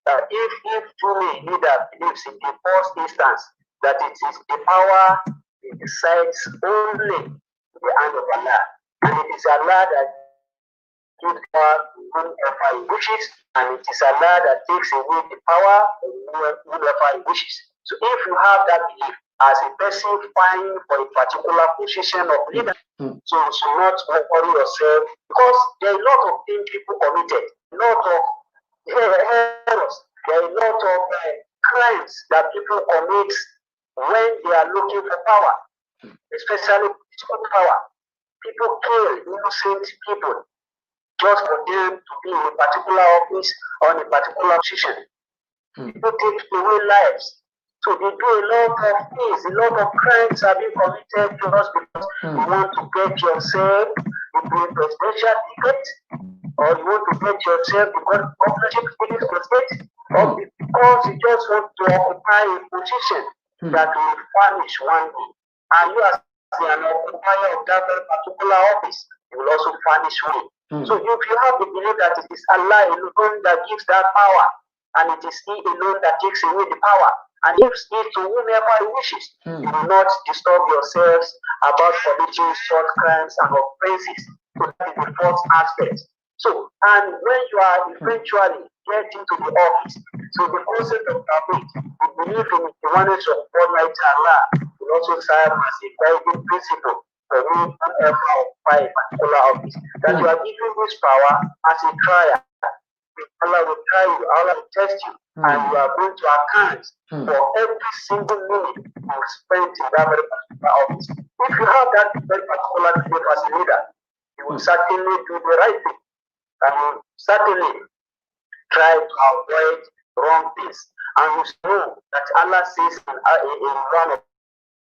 That if truly leader believes in the first instance that it is the power it decides only in the hand of Allah, and it is Allah that gives power to whoever he wishes, and it is Allah that takes away the power of whoever he wishes. So if you have that belief as a person fighting for a particular position of leader, so you should not worry yourself, because there are a lot of things people committed, a lot of errors, there are a lot of crimes that people commit when they are looking for power, especially political power. People kill innocent people just for them to be in a particular office or in a particular position. People take away lives. So they do a lot of things, a lot of crimes are being committed just because you want to get yourself into a presidential ticket, or you want to get yourself to get governorship ticket for state, or because you just want to occupy a position that will vanish one day. And you as an occupier of that particular office, you will also vanish one day. So if you have the belief that it is Allah alone that gives that power, and it is He alone that takes away the power, and gives it to whomever He wishes, you will not disturb yourselves about committing short crimes and offenses. So that is the first aspect. So, and when you are eventually get into the office, so the concept of Tawheed, you believe in the oneness of Almighty Allah, will also serve as a guiding principle for you whoever occupy a particular office. That you are given this power as a trial. Allah will try you, Allah will test you, and you are going to account for every single minute you spend in that very particular office. If you have that very particular belief as a leader, you will certainly do the right thing, and you will certainly try to avoid wrong things. And you know that Allah says in one of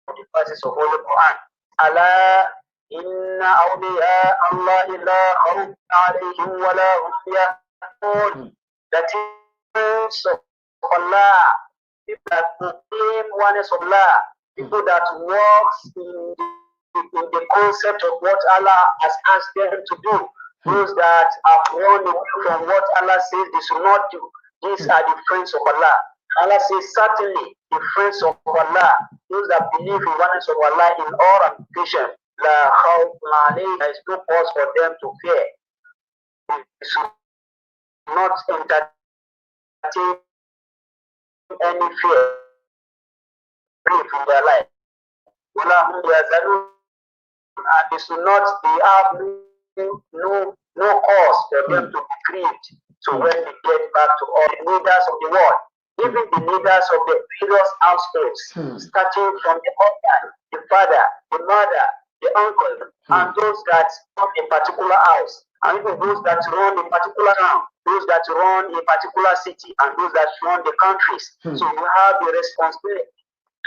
the verses of Holy Quran, Allah inna awliya Allah la khawfun alayhim wa la hum yahzanun. That is of Allah, people that proclaim oneness of Allah, people that walks in the concept of what Allah has asked them to do, those that have run away from what Allah says they should not do. These are the friends of Allah. Allah says, certainly the friends of Allah, those that believe in oneness of Allah in all application, there is no cause for them to fear. They should not entertain any fear in their life. And they should not, they have no cause for them to be grieved. So when they get back to all the leaders of the world, even the leaders of the various households, starting from the husband, the father, the mother, the uncle, and those that run a particular house, and even those that run a particular town, those that run a particular city, and those that run the countries. So you have the responsibility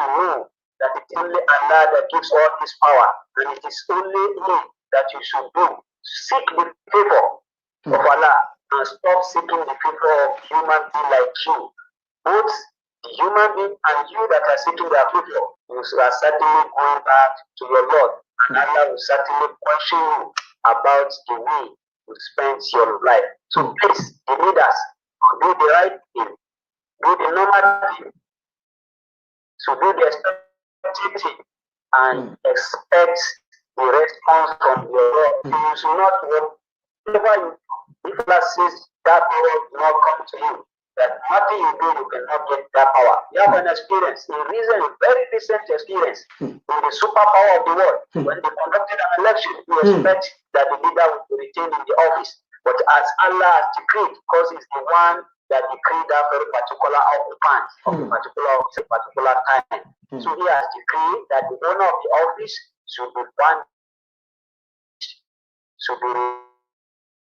to know that it is only Allah that gives all this power, and it is only He that you should do. Seek the favor of Allah and stop seeking the favor of human beings like you. Both the human being and you that are seeking their favor, you are certainly going back to your Lord, and Allah will certainly question you about the way you spend your life. So please, the leaders, do the right thing, do the normal thing, So be expectative and expect the response from your Lord. You should not whatever you do, if Allah says that power will not come to you, that nothing you do, you cannot get that power. You have an experience, a very recent experience in the superpower of the world. When they conducted an election, you expect that the leader will be retained in the office. But as Allah has decreed, because he's the one that decreed that very particular occupant of a particular office, a particular time. So he has decreed that the owner of the office should be banished, should be removed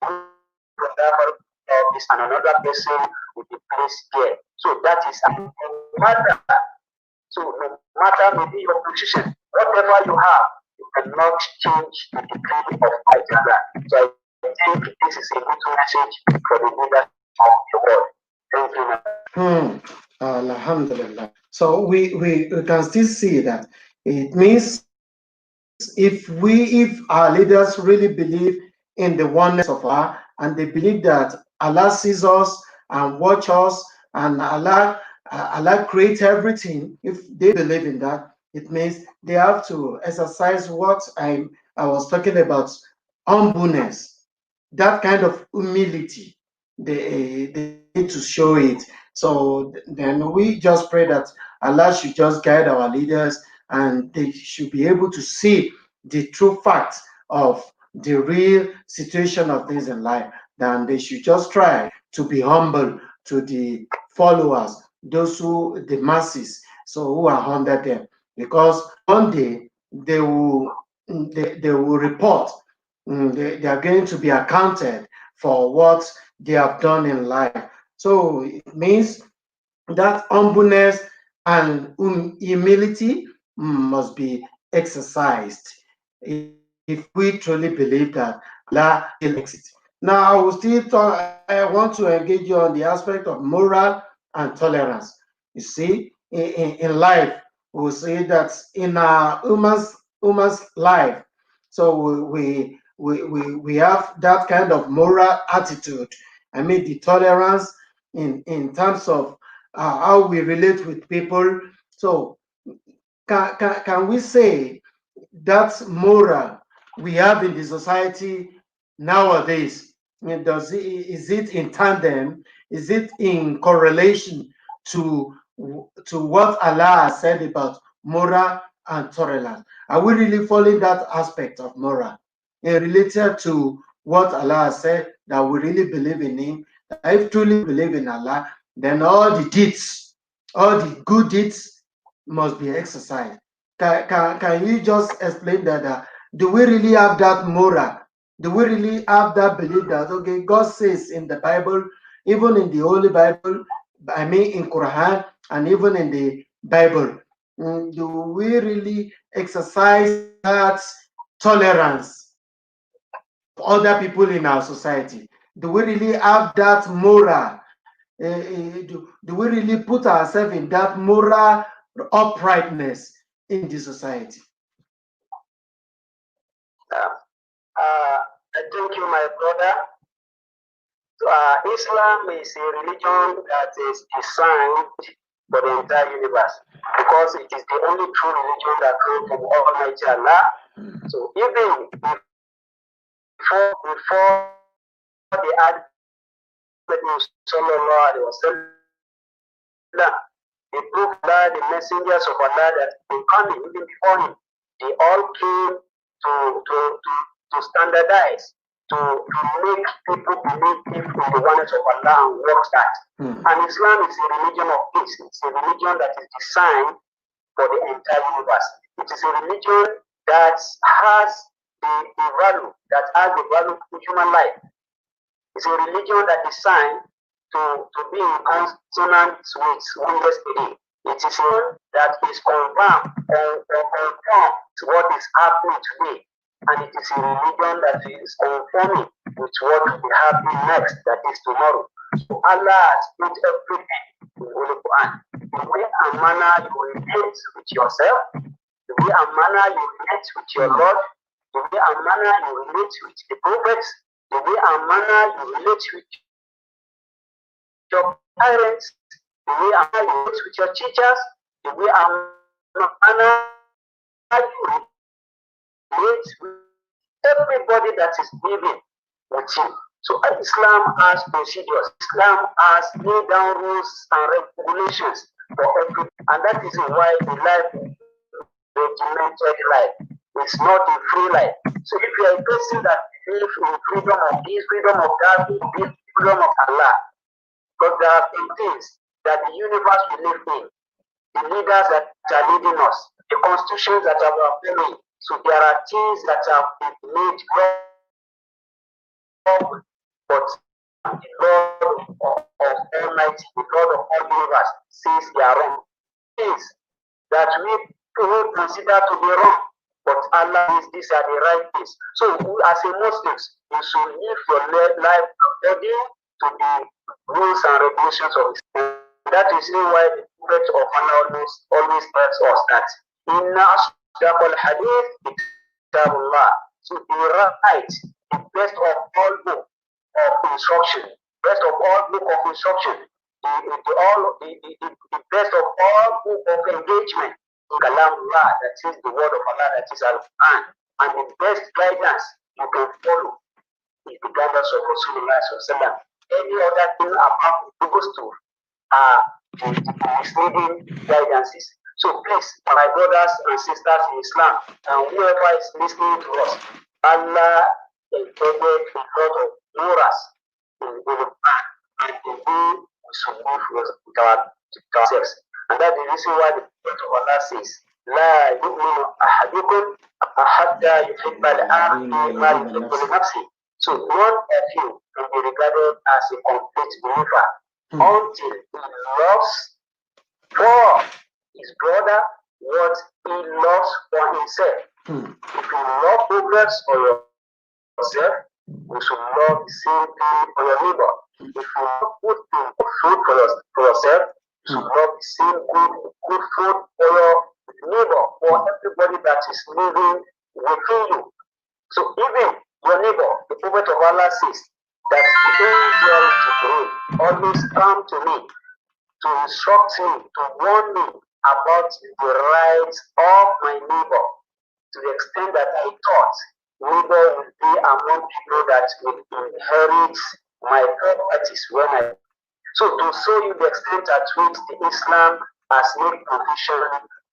from that very office, and another person will be placed there. So that is no matter. So no matter maybe your position, whatever you have, you cannot change the decree of Allah. So I think this is a good message for the leaders of the world. Thank you. Alhamdulillah. So we can still see that it means if our leaders really believe in the oneness of Allah, and they believe that Allah sees us and watch us, and Allah creates everything, if they believe in that, it means they have to exercise what I was talking about, humbleness, that kind of humility. They need to show it. So then we just pray that Allah should just guide our leaders, and they should be able to see the true facts of the real situation of things in life. Then they should just try to be humble to the followers, those who, the masses, so who are under them, because one day they will report. They are going to be accounted for what they have done in life. So it means that humbleness and humility must be exercised if we truly believe that Allah will exist. Now, I will still talk. I want to engage you on the aspect of moral and tolerance. You see, in life, we say that in our human's life, so we have that kind of moral attitude. I mean, the tolerance in terms of how we relate with people. So can we say that moral we have in the society nowadays, is it in tandem, is it in correlation to what Allah has said about moral and tolerance? Are we really following that aspect of moral related to what Allah has said, that we really believe in him? If truly believe in Allah, then all the deeds, all the good deeds must be exercised. Can you just explain that? Do we really have that moral? Do we really have that belief that, okay, God says in the Bible, even in the Holy Bible, I mean in Quran, and even in the Bible, do we really exercise that tolerance of other people in our society? Do we really have that moral? Do we really put ourselves in that moral uprightness in the society? Thank you, my brother. Islam is a religion that is designed for the entire universe, because it is the only true religion that comes from Almighty Allah. So even before the Advent Sallallahu Alaihi Wasallam, the proof that the messengers of Allah that been coming even before him, they all came to standardize, to make people believe in the oneness of Allah and work that. And Islam is a religion of peace. It's a religion that is designed for the entire universe. It is a religion that has the value, of human life. It's a religion that is designed to be in consonance with yesterday. It is one that is confirmed to what is happening today. And it is a religion that is conforming with what will be happening next, that is tomorrow. So Allah has put everything in the Holy Quran. The way and manner you relate with yourself, the way and manner you relate with your Lord, the way and manner you relate with the prophets, the way and manner you relate with your parents, the way and manner you relate with your teachers, the way you relate with everybody that is living with you. So Islam has procedures. Islam has laid down rules and regulations for everything, and that is why the life regimented life is not a free life. So if you are a person that believes in freedom of this, freedom of that, freedom of Allah, because there are some things that the universe will live in, the leaders that are leading us, the constitutions that are following. So there are things that have been made wrong, but the Lord of Almighty, the Lord of all universe, says they are wrong. Things that we people consider to be wrong, but Allah says these are the right things. So as a Muslim, you should live your life according to the rules and regulations of Islam. That is why the Prophet of Allah always tells us that Inna ashdaqal hadith kitabullah. So the right, the best of all book of instruction, best of all book of instruction, the best of all book of engagement in Kalamullah, that is the word of Allah, that is Al-Quran, and the best guidance you can follow is the guidance of Rasulullah. Any other thing apart from those two are misleading guidances. So please, my brothers and sisters in Islam, and whoever is listening to us, Allah embedded a lot of morals in the Quran and the way we should live with ourselves. And that's the reason why the Prophet of Allah says, لا يؤمن أحدكم حتى يحب الآخر ما يحب لنفسه. So none of you can be regarded as a complete believer until he loves for his brother what he loves for himself. If you love progress for yourself, you should love the same thing for your neighbor. If you love good food for yourself, you should love the same good food for your neighbor, for everybody that is living within you. So even your neighbor, the Prophet of Allah says that the angel Jibreel always come to me to instruct me, to warn me about the rights of my neighbor, to the extent that I thought neighbor will be among people that will inherit my properties when I. So to show you the extent at which the Islam has made provision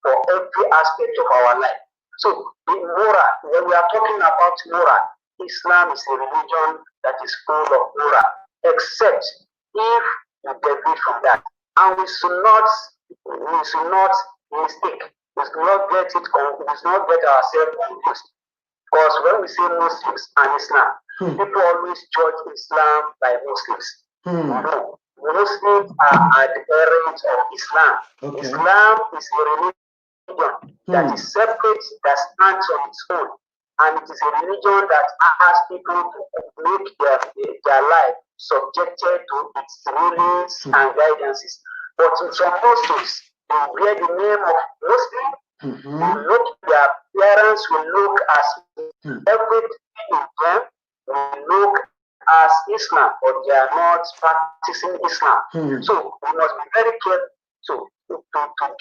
for every aspect of our life. So the moral, when we are talking about moral, Islam is a religion that is full of moral, except if you deviate from that. And we should not mistake. We should not get ourselves confused. Because when we say Muslims and Islam, people always judge Islam by Muslims. No, Muslims are adherents of Islam. Okay. Islam is a religion that is separate, that stands on its own. And it is a religion that asks people to make their life subjected to its rulings and guidances. But some Muslims, they wear the name of Muslim, their appearance will look as everything in them will look as Islam, but they are not practicing Islam. So we must be very careful to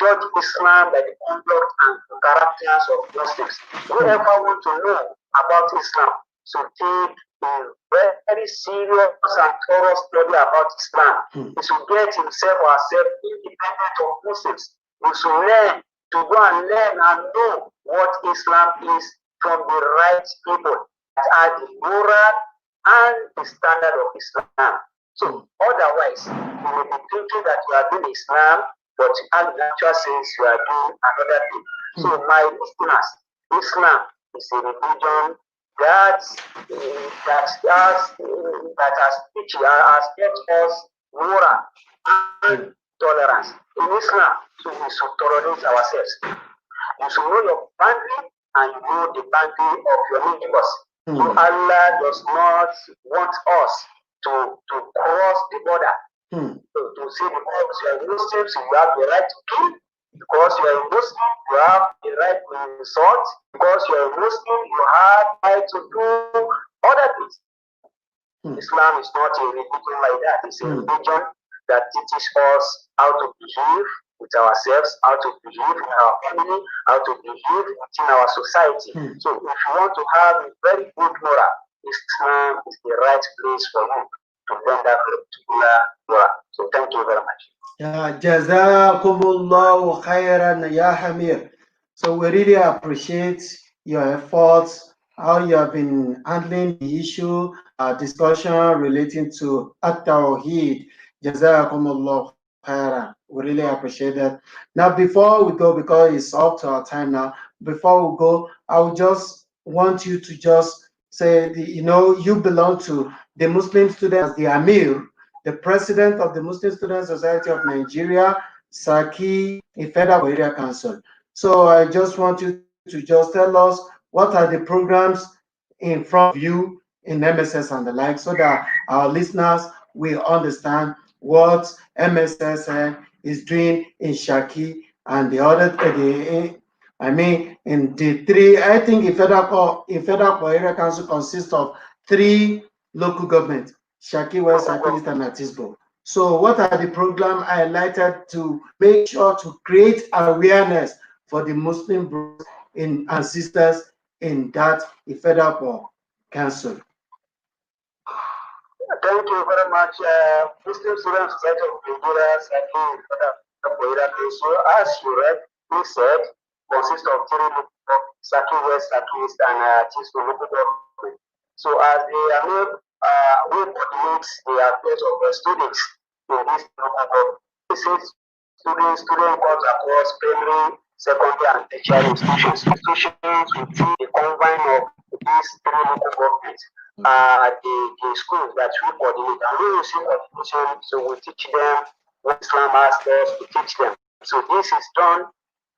judge Islam by the conduct and characters of Muslims. Whoever want to know about Islam should take a very serious and thorough study about Islam. He should get himself or herself independent of Muslims. We should learn to go and learn and know what Islam is from the right people that are the moral and the standard of Islam. So otherwise, you may be thinking that you are doing Islam, but actually says you are doing another thing. So my listeners, Islam is a religion that has taught us moral and tolerance. In Islam, so we should tolerate ourselves. You should know your boundary and you know the boundary of your neighbors. So Allah does not want us to cross the border. To say because you are Muslims, you have the right to kill. Because you are a Muslim, you have the right to insult. Because you are a Muslim, you have the right to do other things. Islam is not a religion like that. It's a religion that teaches us how to behave with ourselves, how to behave in our family, how to behave within our society. So if you want to have a very good moral, Islam is the right place for you to learn that particular moral. So thank you very much. Jazakumullahu khairan ya Amir. So we really appreciate your efforts, how you have been handling the issue, discussion relating to TAOHEED. Jazakumullahu khairan. We really appreciate that. Now, before we go, because it's up to our time now, before we go, I would just want you to just say, you belong to the Muslim students, the AMIR, the president of the Muslim Student Society of Nigeria, SAKI, IFEDAPO Area Council. So I just want you to just tell us what are the programs in front of you in MSS and the like, so that our listeners will understand what MSSN is doing in Shaki and the other, in the three, I think IFEDAPO Area Council consists of 3 local governments: Shaki West, Shaki East, and Atisbo. So what are the programs highlighted to make sure to create awareness for the Muslim brothers and sisters in that IFEDAPO Council? Thank you very much. Muslim Student Society of Nigeria, SAKI, Council, as you read, we said, consists of 3 local SAKI West, SAKI East, and Atisbo local government. So as the AMIR, we coordinate the affairs of the students in this local government. Students comes across primary, secondary, and tertiary institutions. Institutions within the confine of these 3 local governments. The schools that we coordinate, and we receive coordination, so we teach them what Islam asks us to teach them. So this is done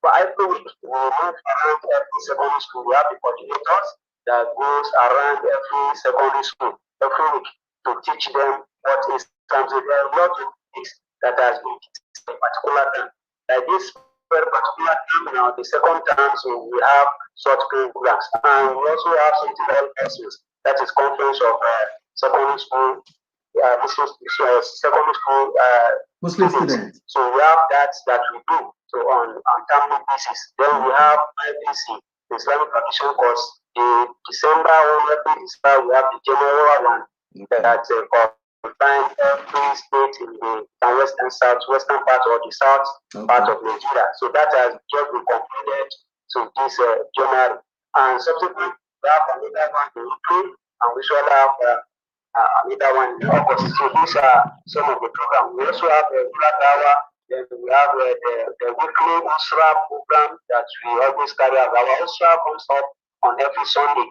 for every week. We move around every secondary school. We have the coordinators that goes around every secondary school every week to teach them what Islam is. So there are a lot of things that has been teaching a particular time. Like this very particular time now, the second time, so we have short programs, and we also have something called lessons. That is conference of secondary school, secondary school Muslim students. So we have that we do so on timely basis. Then we have IBC, the Islamic Tradition course. In December or every December, we have the general one that combine every state in the southwestern part or the south part of Nigeria. So that has just been completed to this January. And subsequently, we have another one in April, and we shall have another one in August. So these are some of the programs. We also have a regular hour. Then we have the weekly Usra program that we always carry out. Our Usra comes up on every Sunday.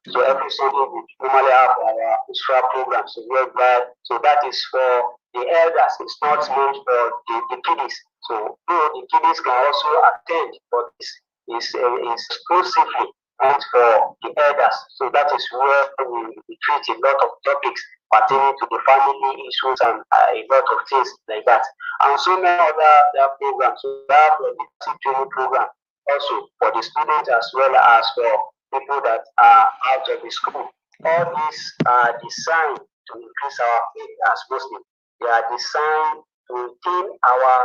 So every Sunday we normally have our Usra program. So that is for the elders. It's not meant for the kiddies. So the kiddies can also attend, but it's exclusively meant for the elders. So that is where we treat a lot of topics pertaining to the family issues and a lot of things like that. And so many other programs. So we have a training program also for the students as well as for people that are out of the school. All these are designed to increase our faith as Muslims. They are designed to retain our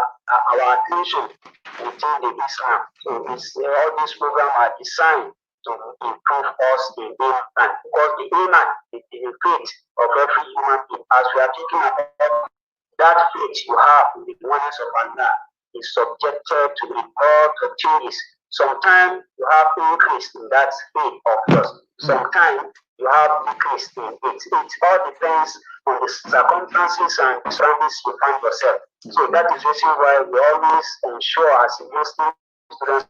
attention within the Islam. So all these programs are designed to improve us in Iman, because the Iman is the faith of every human being. As we are talking about that faith you have in the oneness of Allah is subjected to a lot of changes. Sometimes you have increase in that faith of yours. Sometimes you have decrease in it. It all depends on the circumstances and surroundings you find yourself. So that is the reason why we always ensure, as a Muslim students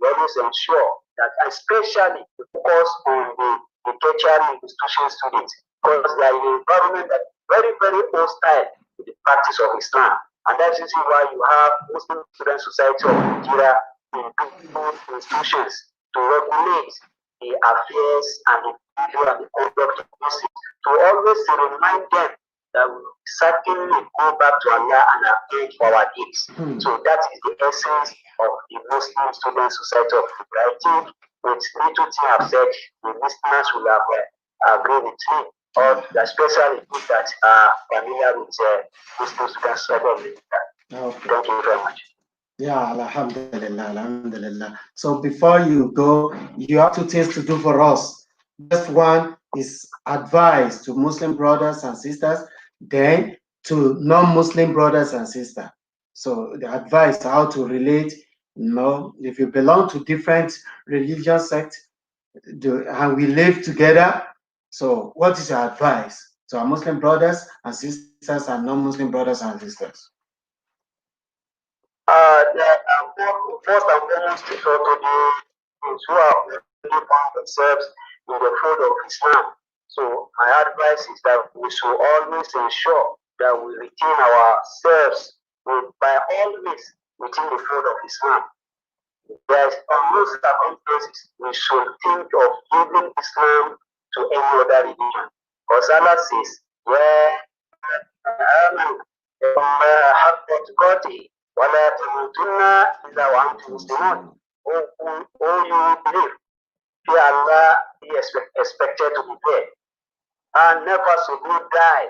we always ensure that, especially we focus on the tertiary institution students, because they are in an environment that is very, very hostile to the practice of Islam. And that's the reason why you have Muslim Student Society of Nigeria in institutions to regulate the affairs and the behavior and the conduct of Muslims, to always remind them that we certainly go back to Allah and apply for our deeds. So that is the essence of the Muslim Student Society of Nigeria. I think with little thing I've said, the listeners will have agreed with me, or especially those that are familiar with Muslim Student Society of Nigeria. Okay. Thank you very much. Yeah, alhamdulillah, alhamdulillah. So before you go, you have two things to do for us. First one is advice to Muslim brothers and sisters, then to non-Muslim brothers and sisters. So the advice how to relate, if you belong to different religious sects and we live together. So what is your advice to our Muslim brothers and sisters and non-Muslim brothers and sisters? First and foremost, to those who have already found themselves in the fold of Islam. So my advice is that we should always ensure that we retain ourselves by all means within the fold of Islam. There is no circumstances we should think of giving Islam to any other religion. Because Allah says, where حق تقاته ولا تموتن إلا وأنتم مسلمون. Oh, you believe, fear Allah is expected to be there, and never should you die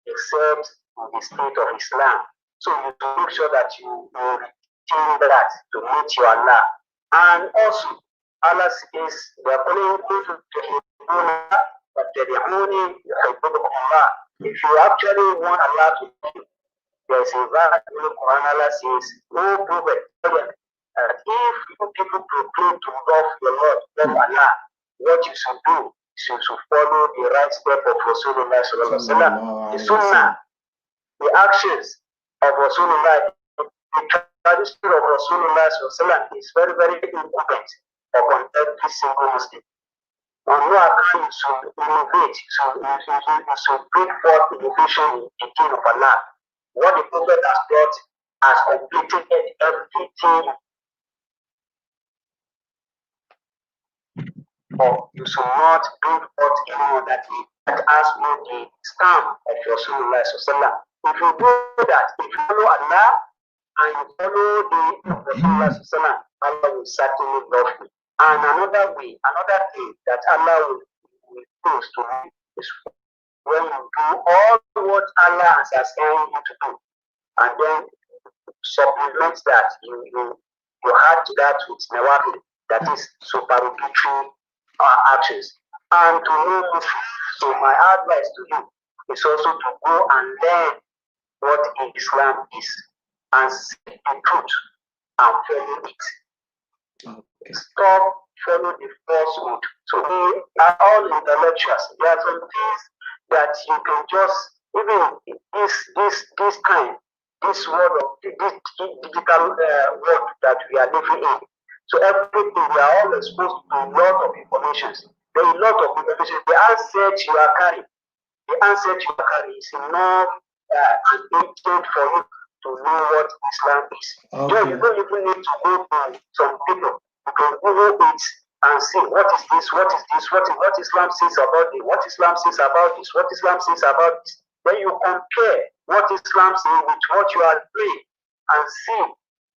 except in the state of Islam. So you to make sure that you retain that to meet your Allah. And also, Allah says, if you actually want Allah to do, there's a verse in the Quran. Allah says, "No prophet, if you people proclaim to love the Lord, love Allah, what you should do is you should follow the right step of Rasulullah sallallahu alaihi wasallam, the Sunnah, the actions of Rasulullah, the tradition of Rasulullah sallallahu alaihi wasallam is very, very important upon every single Muslim. On no account you should innovate, you should bring forth innovation in the deen of Allah. What the Prophet has brought has completed everything. Or you should not bring forth anyone that has no the stamp of Rasulullah sallallahu. If you do that, if you follow Allah and you follow the Rasulullah sallallahu, Allah will certainly love you. And another thing that Allah will close to you is when you do all what Allah has assigned you to do, and then supplement that you add to that with nawafil, that is supererogatory actions. And to know Muslim, so my advice to you is also to go and learn what Islam is and see the truth and follow it. Okay. Stop follow the falsehood. So we are all intellectuals. There are some things that you can just, even this time, this world of this digital world that we are living in. So everything, we are all exposed to a lot of information. There is a lot of information. The answer you are carrying is enough and agent for you to know what Islam is. Okay. You don't even need to go to some people. You can Google it and see what is this, what Islam says about it, what Islam says about this, what Islam says about this. Then you compare what Islam says with what you are doing and see,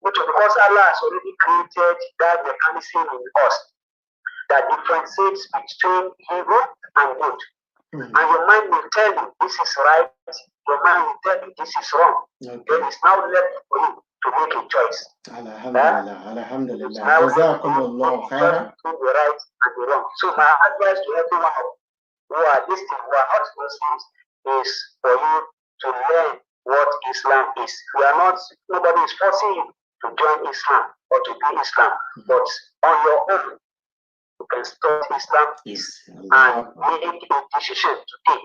because Allah has already created that mechanism in us that differentiates between evil and good. And your mind will tell you this is right, your mind will tell you this is wrong. Okay. Then it's now left for you to make a choice. Alhamdulillah, alhamdulillah. Jazakumullah khairan. The right and the wrong. So my advice to everyone who are listening, who are not Muslims, is for you to learn what Islam is. Nobody is forcing you to join Islam or to be Islam, but on your own, you can start Islam and make a decision today.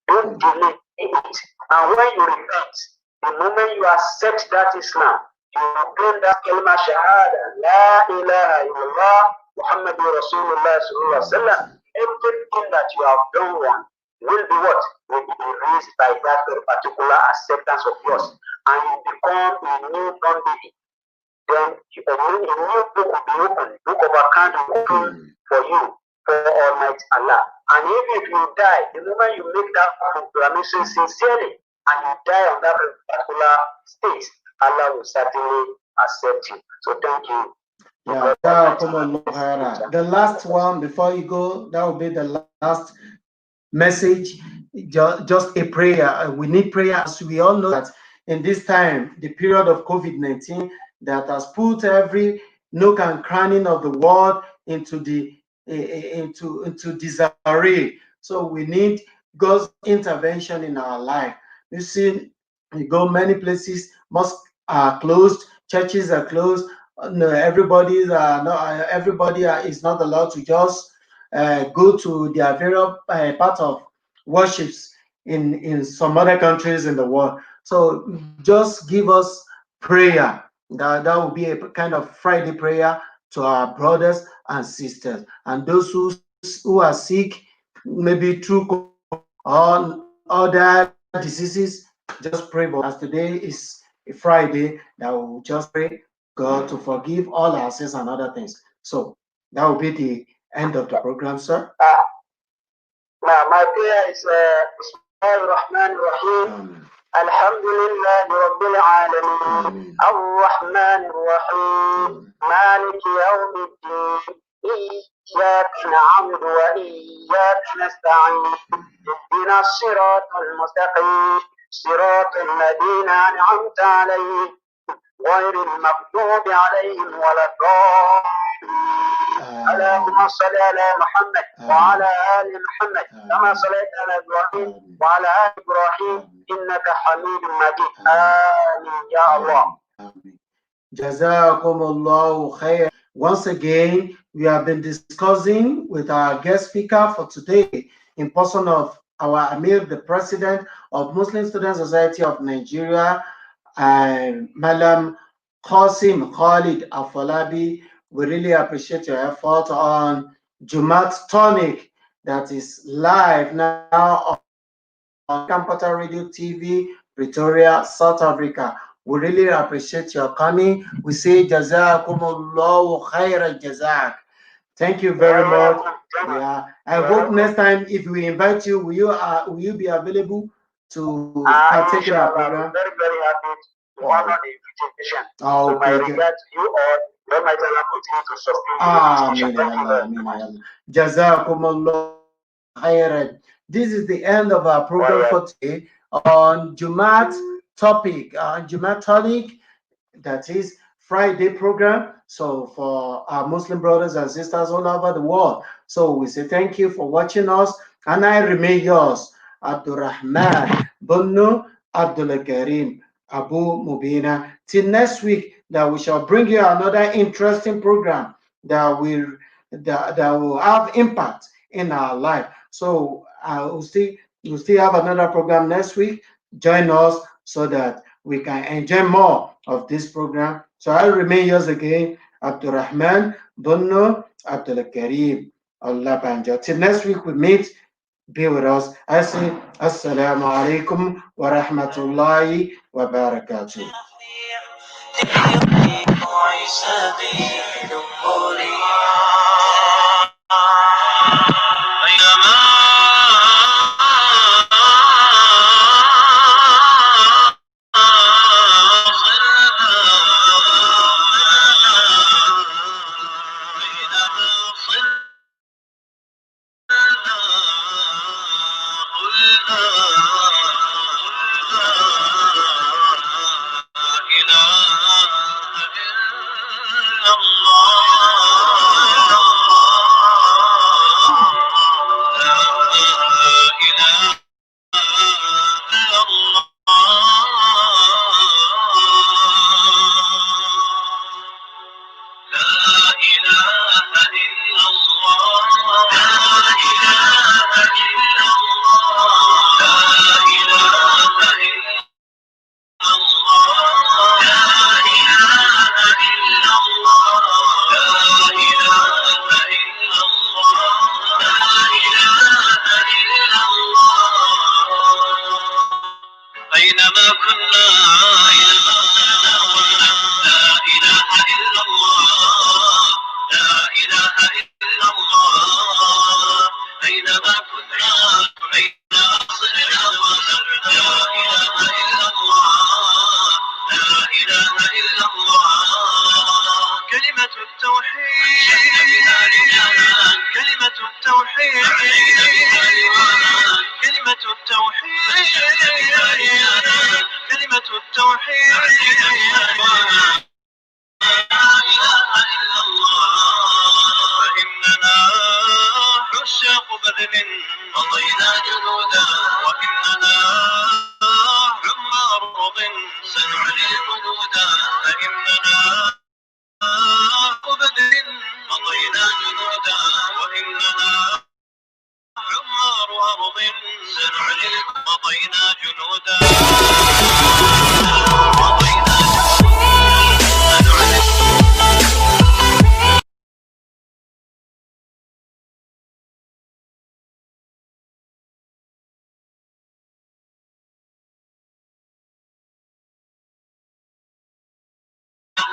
Don't delay it. And when you repent, the moment you accept that Islam, you proclaim that kalma shahada, la ilaha illallah, Muhammadur Rasulullah sallallahu alaihi wasallam, everything that you have done wrong will be what? Will be erased by that particular acceptance of yours. And you become a new non-baby. Then a new book will be opened, book of account will open for you, for Almighty Allah. And even if you die, the moment you make that proclamation sincerely and you die on that particular state, Allah will certainly accept you. So thank you. Yeah, the last one before you go, that will be the last message. Just a prayer. We need prayer, as we all know that in this time, the period of COVID-19 that has put every nook and cranny of the world into into disarray. So we need God's intervention in our life. You see, you go many places, mosques are closed, churches are closed. No, everybody is not allowed to just go to their various part of worships in some other countries in the world. So just give us prayer. That will be a kind of Friday prayer to our brothers and sisters, and those who are sick, maybe through or other diseases. Just pray. But as today is a Friday, that will just pray God to forgive all our sins and other things. So that will be the end of the program, sir. Now, my prayer is Bismillahirrahmanirrahim. Alhamdulillah Rabbil Alameen. Ar-Rahman Ar-Rahim. Malik Yawmiddin. إياك نعبد وإياك نستعين اهدنا الصراط المستقيم صراط الذين أنعمت عليهم غير المغضوب عليهم ولا الضالين. اللهم صل على محمد وعلى آل محمد كما صليت على إبراهيم وعلى آل إبراهيم إنك حميد مجيد. آمين يا الله. Jazakumullahu khair. Once again, we have been discussing with our guest speaker for today in person of our AMIR, the President of Muslim Student Society of Nigeria, and MALLAM KHALID AFOLABI. We really appreciate your effort on Tonic that is live now on Campata Radio TV, Pretoria, South Africa. We really appreciate your coming. We say Jazakumullahu khairan jazak. Thank you very much. Yeah, I hope next time if we invite you, will you be available to partake in our program? Very, very happy to honor the invitation. Oh, so my regard to you all. May my Allah continue to sustain you. Jazakumullahu khairan. This is the end of our program for today on Jumat topic, Jumat Tonic, that is Friday program. So for our Muslim brothers and sisters all over the world. So we say thank you for watching us, and I remain yours, Abdurrahman Bunnu Abdul Karim Abu Mubeenat. Till next week, that we shall bring you another interesting program that will have impact in our life. So we'll still have another program next week. Join us so that we can enjoy more of this program. So I remain yours again, Abdurrahman Bunnu Abdul Karim Allah Banjo. Till next week we meet. Be with us. I say Assalamu alaikum wa rahmatullahi wa barakatuh. Allah أعطينا جنودا